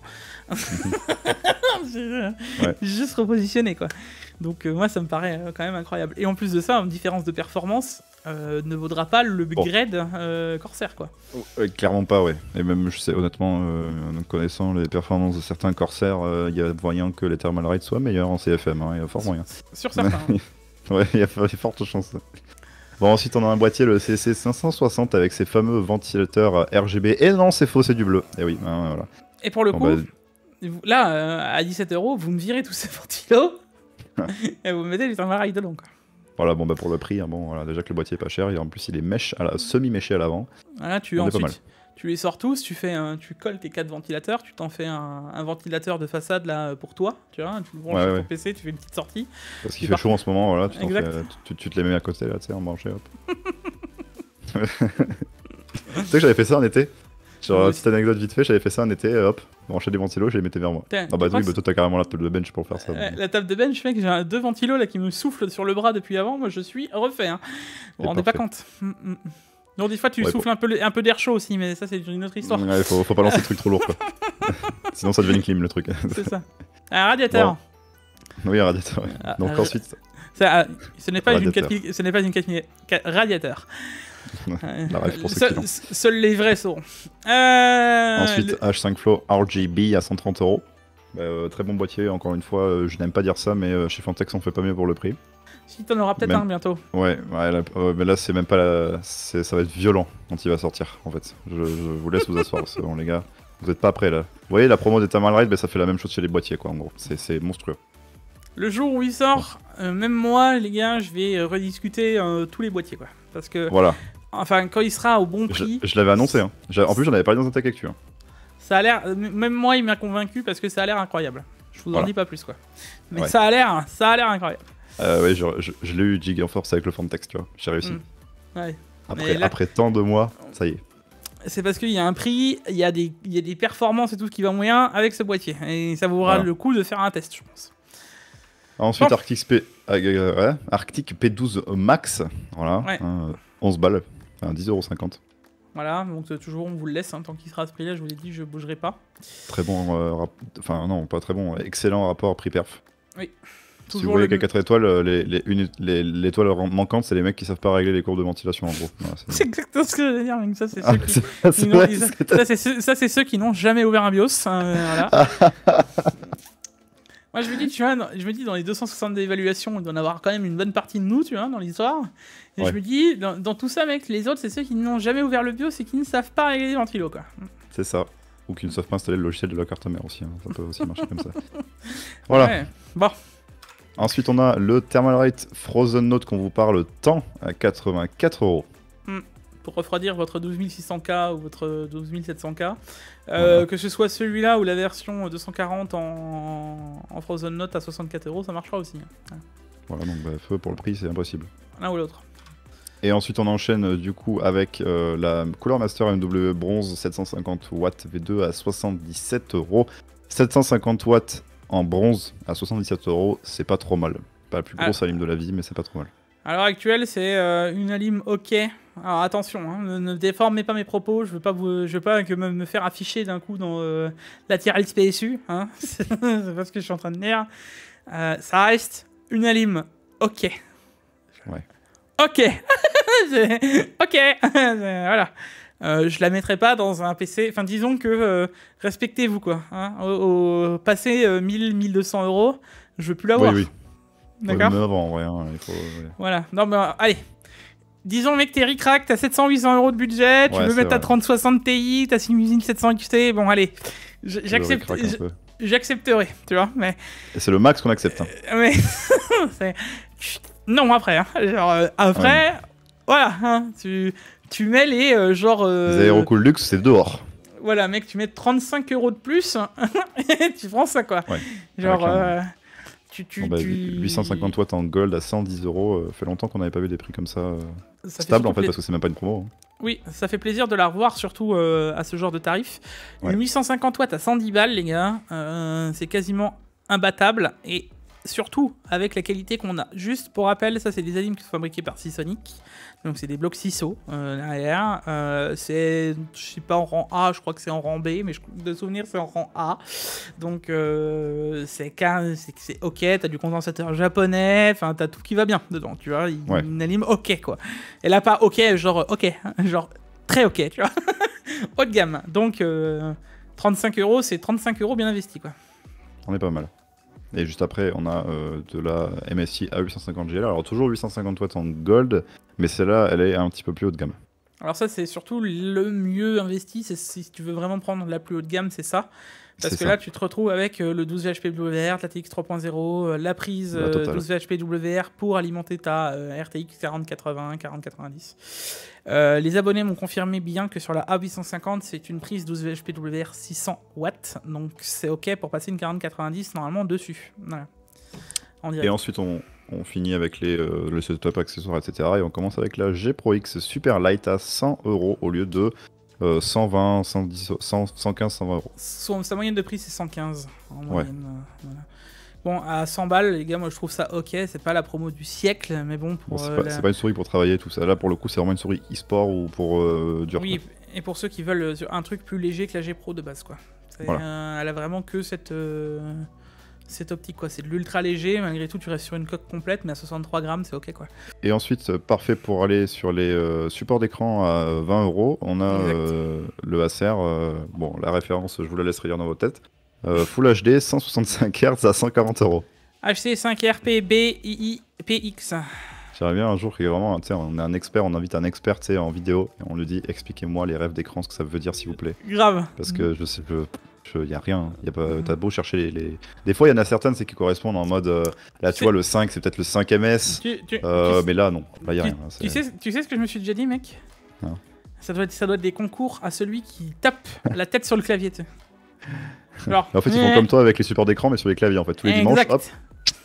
Juste repositionné quoi. Donc moi ça me paraît quand même incroyable. Et en plus de ça, une différence de performance ne vaudra pas le grade Corsair quoi. Clairement pas, ouais. Et même je sais honnêtement, connaissant les performances de certains Corsair, il y a moyen que les Thermalright soient meilleurs en CFM, hein, il y a fort moyen. Sur certains. Ouais, il y a fortes chances. Bon, ensuite on a un boîtier, le CC560 avec ses fameux ventilateurs RGB. Et non, c'est faux, c'est du bleu. Et oui, hein, voilà. Et pour le coup, là, à 17 euros, vous me virez tous ces ventilos et vous me mettez du Thermalright dedans, quoi. Voilà, bon, bah pour le prix, hein, bon, voilà, déjà que le boîtier est pas cher, et en plus il est semi-méché à l'avant. Voilà, tu les sors tous, tu colles tes 4 ventilateurs, tu t'en fais un ventilateur de façade là pour toi, tu vois, tu le branches sur ton PC, tu fais une petite sortie. Parce qu'il fait chaud en ce moment, voilà, tu te les mets à côté là, tu sais, en branché, hop. Tu sais que j'avais fait ça en été. Genre, petite anecdote vite fait, j'avais fait ça en été, hop, brancher des ventilos, je les mettais vers moi. Ah bah oui, bah toi t'as carrément la table de bench pour faire ça. La table de bench, mec, j'ai 2 ventilos là qui me soufflent sur le bras depuis avant, moi je suis refait. Hein. Vous vous rendez pas compte. Donc des fois tu souffles un peu d'air chaud aussi, mais ça c'est une autre histoire. Ouais, faut pas lancer le truc trop lourd quoi. Sinon ça devient une clim le truc. C'est ça. Un radiateur. Bon. Oui, un radiateur, ouais. Donc ensuite... ce n'est pas une 4000... Radiateur. La rêve pour ceux qui l'ont. Seuls les vrais sauront. Ensuite, H5 Flow RGB à 130 €. Très bon boîtier, encore une fois, je n'aime pas dire ça, mais chez Fantex on fait pas mieux pour le prix. Si t'en auras peut-être un bientôt. Ouais, mais là c'est même pas ça va être violent quand il va sortir en fait. Je vous laisse vous asseoir, c'est bon les gars. Vous êtes pas prêts là. Vous voyez la promo d'Eternal Ride, ça fait la même chose chez les boîtiers quoi en gros. C'est monstrueux. Le jour où il sort, même moi les gars, je vais rediscuter tous les boîtiers quoi. Parce que... Voilà. Enfin quand il sera au bon prix... Je l'avais annoncé hein. En plus j'en avais parlé dans un Tech Actu. Hein. Ça a l'air... Même moi il m'a convaincu parce que ça a l'air incroyable. Je vous en dis pas plus quoi. Mais ça a l'air incroyable. Ouais, je l'ai eu Gigaforce avec le fond de texte, tu vois. J'ai réussi. Ouais. Après tant de mois, ça y est. C'est parce qu'il y a un prix, il y a des performances et tout ce qui va moyen avec ce boîtier. Et ça vaudra le coup de faire un test, je pense. Ensuite, bon. Arctic P12 Max. Voilà. Ouais. 11 balles. Enfin, 10,50 €. Voilà, donc toujours on vous le laisse, hein, tant qu'il sera à ce prix-là, je vous l'ai dit, je bougerai pas. Très bon, enfin non, pas très bon, excellent rapport prix-perf. Oui. Si vous voyez qu'à 4 étoiles, l'étoile manquante, c'est les mecs qui savent pas régler les courbes de ventilation en gros. Voilà, c'est exactement ce que je veux dire, mais ça c'est ceux qui n'ont jamais ouvert un BIOS. Voilà. Moi je me dis dans les 260 d'évaluation, il doit y en avoir quand même une bonne partie de nous, tu vois, dans l'histoire. Et je me dis, dans tout ça, mec, les autres, c'est ceux qui n'ont jamais ouvert le BIOS et qui ne savent pas régler les ventilos, quoi. C'est ça. Ou qui ne savent pas installer le logiciel de la carte mère aussi. Hein. Ça peut aussi marcher comme ça. Voilà. Ouais. Bon. Ensuite, on a le Thermalright Frozen Note qu'on vous parle tant à 84 €. Pour refroidir votre 12600K ou votre 12700K. Voilà. Que ce soit celui-là ou la version 240 en Frozen Note à 64 €, ça marchera aussi. Ouais. Voilà, donc feu pour le prix, c'est impossible. L'un ou l'autre. Et ensuite, on enchaîne du coup avec la Cooler Master MW bronze 750 watts V2 à 77 €. 750 watts en bronze à 77 €, c'est pas trop mal. Pas la plus grosse alim de la vie, mais c'est pas trop mal. À l'heure actuelle, c'est une alim ok. Alors attention, hein, ne déformez pas mes propos, je veux pas que me faire afficher d'un coup dans la tier list PSU. Hein. C'est pas ce que je suis en train de dire. Ça reste une alim ok. Ouais. Ok. Ok. Voilà. Je la mettrai pas dans un PC. Enfin, disons que respectez-vous quoi. Hein. Au passé 1000-1200 €, je veux plus l'avoir. Oui. D'accord. Voilà. Non mais allez. Disons mec, t'es ric-rac, t'as 700-800 € de budget, tu veux mettre ta 3060 Ti, ta 6700 XT. Bon allez, j'accepterai, tu vois. Mais c'est le max qu'on accepte. Hein. Mais non après. Hein. Genre après, voilà. Hein, tu mets les genre. Les aérocool luxe, c'est dehors. Voilà, mec, tu mets 35 € de plus, et tu prends ça, quoi. Ouais. Genre, 850 watts en gold à 110 €, fait longtemps qu'on n'avait pas vu des prix comme ça stable, en fait, parce que c'est même pas une promo. Hein. Oui, ça fait plaisir de la revoir, surtout à ce genre de tarif. Une 850 watts à 110 balles, les gars, c'est quasiment imbattable, et surtout avec la qualité qu'on a. Juste pour rappel, ça c'est des alimes qui sont fabriqués par Seasonic, donc c'est des blocs CISO derrière. C'est, je sais pas en rang A, je crois que c'est en rang B, mais de souvenir c'est en rang A. Donc c'est ok, t'as du condensateur japonais, enfin t'as tout qui va bien dedans, tu vois. Une alime ok quoi. Elle a pas ok genre ok, genre très ok, tu vois. Haut de gamme. Donc 35 €, c'est 35 € bien investi quoi. On est pas mal. Et juste après, on a de la MSI A850 GL. Alors toujours 850 watts en gold, mais celle-là, elle est un petit peu plus haut de gamme. Alors ça, c'est surtout le mieux investi. Si tu veux vraiment prendre la plus haut de gamme, c'est ça. Parce que là, tu te retrouves avec le 12 VHP WR, la TX 3.0, la prise 12 VHP WR pour alimenter ta RTX 4080, 4090. Les abonnés m'ont confirmé bien que sur la A850, c'est une prise 12 VHP WR 600 watts. Donc c'est OK pour passer une 4090 normalement dessus. Voilà. Et ensuite, on finit avec le setup, accessoires, etc. Et on commence avec la G Pro X Super Light à 100 € au lieu de 120, 110, 115, 120 €. Sa moyenne de prix, c'est 115 en moyenne. Voilà. Bon, à 100 balles, les gars, moi je trouve ça ok. C'est pas la promo du siècle, mais bon. C'est pas une souris pour travailler, tout ça. Là, pour le coup, c'est vraiment une souris e-sport ou pour dur. Oui, et pour ceux qui veulent un truc plus léger que la G Pro de base, quoi. Voilà. Elle a vraiment que cette optique, quoi. C'est de l'ultra léger, malgré tout, tu restes sur une coque complète, mais à 63 grammes, c'est ok, quoi. Et ensuite, parfait pour aller sur les supports d'écran à 20 €. On a le Acer, bon, la référence, je vous la laisse relire dans votre tête. Full HD, 165 Hz à 140 €. HC5RP BIIPX. J'aimerais bien un jour qu'il y ait vraiment, tu sais, on est un expert, on invite un expert, tu sais, en vidéo, et on lui dit, expliquez-moi les rêves d'écran, ce que ça veut dire, s'il vous plaît. Grave. Parce que je sais, y a rien, y a pas, t'as beau chercher les... Des fois, il y en a certaines, c'est qui correspondent en mode, là, tu vois, le 5, c'est peut-être le 5MS, mais là, non, là, y a rien. Tu sais ce que je me suis déjà dit, mec? Non. Ça doit être des concours à celui qui tape la tête sur le clavier, tu sais. Alors, en fait, ils font comme toi avec les supports d'écran, mais sur les claviers, en fait, tous les dimanches,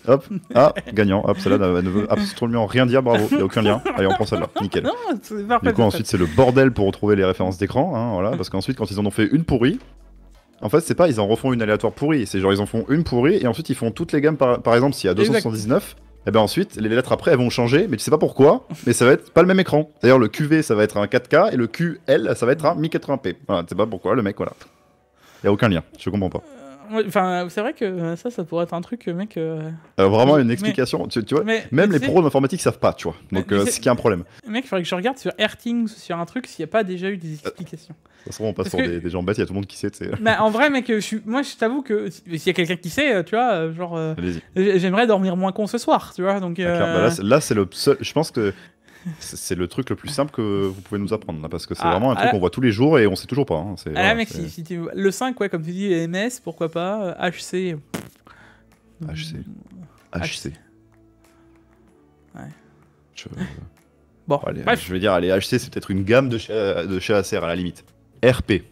hop, gagnant, hop, celle-là ne veut absolument rien dire, bravo, il n'y a aucun lien. Allez, on prend celle-là, nickel. Non, c'est parfait. Du coup, ensuite, c'est le bordel pour retrouver les références d'écran, hein, voilà, parce qu'ensuite, quand ils en ont fait une pourrie, en fait, c'est pas, ils en refont une aléatoire pourrie, c'est genre, ils en font une pourrie, et ensuite, ils font toutes les gammes, par exemple, s'il y a 279, et ben ensuite, les lettres après, elles vont changer, mais tu sais pas pourquoi, mais ça va être pas le même écran. D'ailleurs, le QV, ça va être un 4K, et le QL, ça va être un 1080p. Voilà, tu sais pas pourquoi, le mec, voilà. Il y a aucun lien, je comprends pas. Enfin, c'est vrai que ça pourrait être un truc, mec. Vraiment une explication, tu vois. Même les pros d'informatique savent pas, tu vois. Donc c'est qu'il y a un problème. Mec, il faudrait que je regarde sur Airthings, sur un truc, s'il n'y a pas déjà eu des explications. De toute façon, on passe pour des gens bêtes, il y a tout le monde qui sait, tu sais. Mais en vrai, mec, moi, je t'avoue que s'il y a quelqu'un qui sait, tu vois, genre, j'aimerais dormir moins con ce soir, tu vois. Donc. Là, c'est le seul. Je pense que. C'est le truc le plus simple que vous pouvez nous apprendre là, parce que c'est vraiment un truc qu'on voit tous les jours et on sait toujours pas. Hein. Mec, si tu... le 5, ouais, comme tu dis, MS, pourquoi pas, HC. HC. Ouais. Bon, allez, bref. Je vais dire, allez, HC, c'est peut-être une gamme de chez Acer à la limite. RP.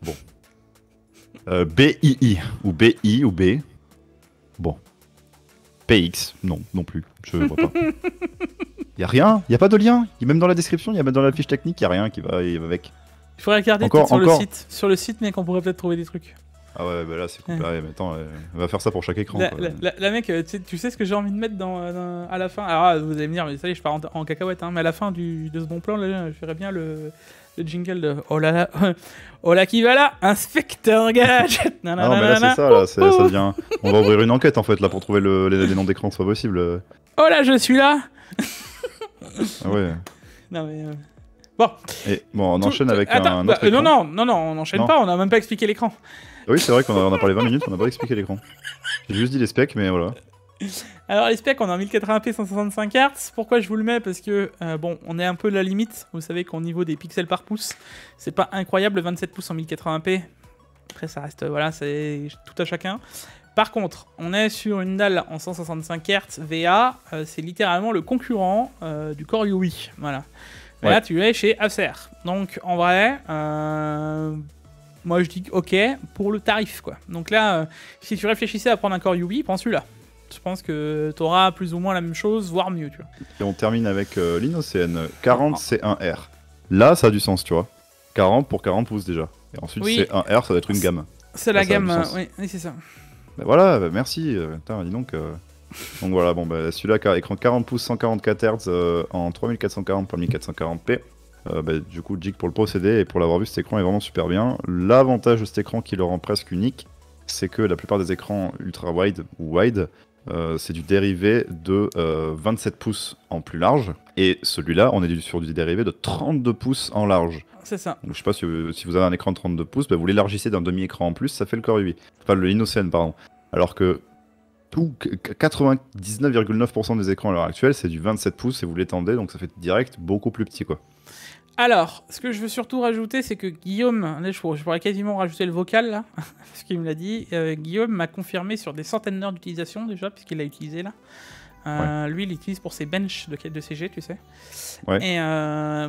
Bon. BII ou BI ou B. Bon. PX, non plus, je vois pas. Y a rien, y a pas de lien. Même dans la description, même dans la fiche technique, y a rien qui va avec. Il faudrait regarder sur le site. Sur le site, mec, on pourrait peut-être trouver des trucs. Ah ouais, bah là c'est compliqué. Mais attends, on va faire ça pour chaque écran. La mec, tu sais ce que j'ai envie de mettre à la fin. Alors vous allez me dire, mais ça y est, je pars en cacahuète, hein, mais à la fin de ce bon plan, là, je ferais bien le jingle de oh là qui va là, Inspecteur Gadget. Non, mais là c'est ça, là, ça devient. On va ouvrir une enquête en fait là pour trouver les noms d'écran, c'est pas possible. Oh là, je suis là. Ah ouais. Non mais. Bon. Et bon, on enchaîne avec un autre écran. Non, on enchaîne pas, on a même pas expliqué l'écran. Oui, c'est vrai qu'on a parlé 20 minutes, on n'a pas expliqué l'écran. J'ai juste dit les specs, mais voilà. Alors les specs, on est en 1080p 165 Hz. Pourquoi je vous le mets? Parce que, bon, on est un peu à la limite. Vous savez qu'au niveau des pixels par pouce, c'est pas incroyable, 27 pouces en 1080p. Après, ça reste, voilà, c'est tout à chacun. Par contre, on est sur une dalle en 165 Hz VA. C'est littéralement le concurrent du Core UI. Voilà. Et là, tu es chez Acer. Donc, en vrai... moi je dis ok pour le tarif quoi. Donc là, si tu réfléchissais à prendre un Core UI, prends celui-là. Je pense que tu auras plus ou moins la même chose, voire mieux, tu vois. Et on termine avec l'Inocen 40 C1R. Là, ça a du sens, tu vois. 40 pour 40 pouces déjà. Et ensuite C1R, ça doit être une gamme. C'est la gamme, oui, c'est ça. Bah voilà, merci. Dis donc. Donc voilà, bon, bah, celui-là, écran 40 pouces, 144 Hz en 3440 par 1440p. Du coup, jig pour le posséder et pour l'avoir vu, cet écran est vraiment super bien. L'avantage de cet écran qui le rend presque unique, c'est que la plupart des écrans ultra wide ou wide, c'est du dérivé de 27 pouces en plus large. Et celui-là, on est sur du dérivé de 32 pouces en large. C'est ça. Donc, je sais pas si vous avez un écran de 32 pouces, vous l'élargissez d'un demi-écran en plus, ça fait le Core UI. Enfin, le Innocen, pardon. Alors que 99,9% des écrans à l'heure actuelle, c'est du 27 pouces et vous l'étendez, donc ça fait direct beaucoup plus petit, quoi. Alors, ce que je veux surtout rajouter, c'est que Guillaume, là, je pourrais quasiment rajouter le vocal, là, parce qu'il me l'a dit, Guillaume m'a confirmé sur des centaines d'heures d'utilisation, déjà, puisqu'il l'a utilisé, là. Lui, il l'utilise pour ses benches de CG, tu sais. Ouais. Et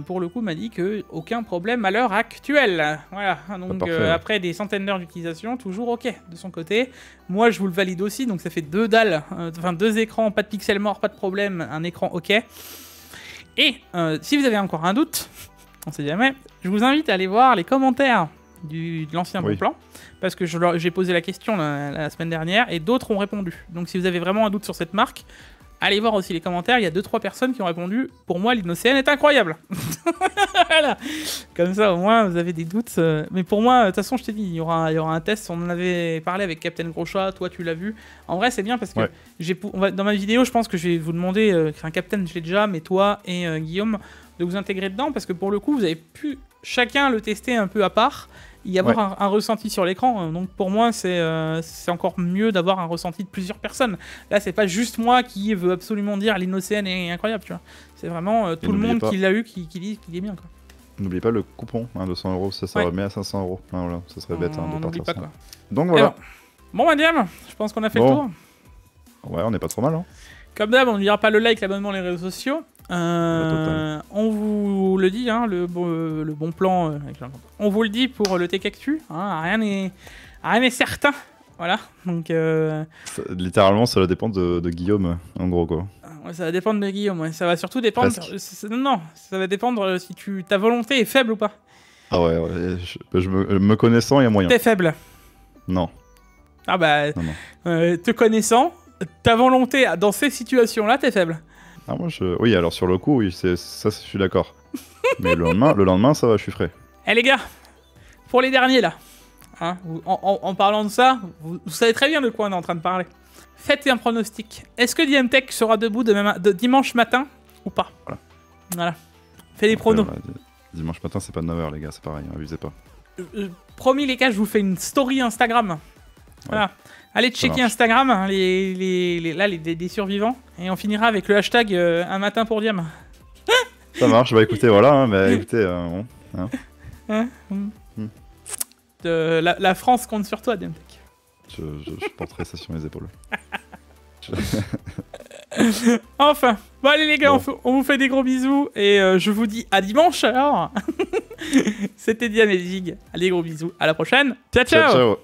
pour le coup, m'a dit qu'aucun problème à l'heure actuelle. Voilà, donc après des centaines d'heures d'utilisation, toujours ok de son côté. Moi, je vous le valide aussi, donc ça fait 2 dalles, enfin 2 écrans, pas de pixels morts, pas de problème, un écran ok. Et si vous avez encore un doute, on sait jamais, je vous invite à aller voir les commentaires de l'ancien bon plan, parce que j'ai posé la question la semaine dernière, et d'autres ont répondu. Donc si vous avez vraiment un doute sur cette marque, allez voir aussi les commentaires, il y a 2-3 personnes qui ont répondu « Pour moi, l'Inocen est incroyable !» Voilà. Comme ça, au moins, vous avez des doutes. Mais pour moi, de toute façon, je t'ai dit, il y aura un test. On en avait parlé avec Captain Groschat, toi, tu l'as vu. En vrai, c'est bien parce que dans ma vidéo, je pense que je vais vous demander, Captain, je l'ai déjà, mais toi et Guillaume, de vous intégrer dedans, parce que pour le coup, vous avez pu chacun le tester un peu à part. y avoir un ressenti sur l'écran. Donc pour moi, c'est encore mieux d'avoir un ressenti de plusieurs personnes. Là, c'est pas juste moi qui veux absolument dire l'Innocen est incroyable, tu vois. C'est vraiment tout le monde qui l'a eu qui dit qu'il est bien, quoi. N'oubliez pas le coupon, 200 €, ça remet à 500 €. Ah, voilà, ça serait bête de partir pas, ça. Quoi. Donc voilà. Bon, Madiam, je pense qu'on a fait le tour. Ouais, on n'est pas trop mal, hein. Comme d'hab, on n'oubliera pas le like, l'abonnement, les réseaux sociaux. On vous le dit, hein, le bon plan. On vous le dit pour le Tech Actu. Hein, rien n'est certain. Voilà. Donc. Littéralement, ça va dépendre de Guillaume, en gros, quoi. Ça va dépendre de Guillaume. Ouais. Ça va surtout dépendre. Non, ça va dépendre si ta volonté est faible ou pas. Ah ouais, me connaissant, il y a moyen. T'es faible. Non. Ah bah, non. Te connaissant, ta volonté dans ces situations-là, t'es faible. Ah moi oui, alors sur le coup, oui, ça je suis d'accord. Mais le lendemain, ça va, je suis frais. Eh les gars, pour les derniers là, hein, en parlant de ça, vous savez très bien de quoi on est en train de parler. Faites un pronostic. Est-ce que DMTech sera debout de dimanche matin ou pas? Voilà. Fais des pronos. Dimanche matin, c'est pas 9h les gars, c'est pareil, abusez pas. Promis les gars, je vous fais une story Instagram. Voilà. Allez checker Instagram, hein, les survivants. Et on finira avec le hashtag un matin pour Diam. Ça marche, bah écoutez, voilà, hein, bah écoutez, bon. Hein. La France compte sur toi, DMTech. Je porterai ça sur mes épaules. Enfin, bon allez les gars, on vous fait des gros bisous. Et je vous dis à dimanche alors. C'était Diam et Zig. Allez, gros bisous, à la prochaine. Ciao, ciao.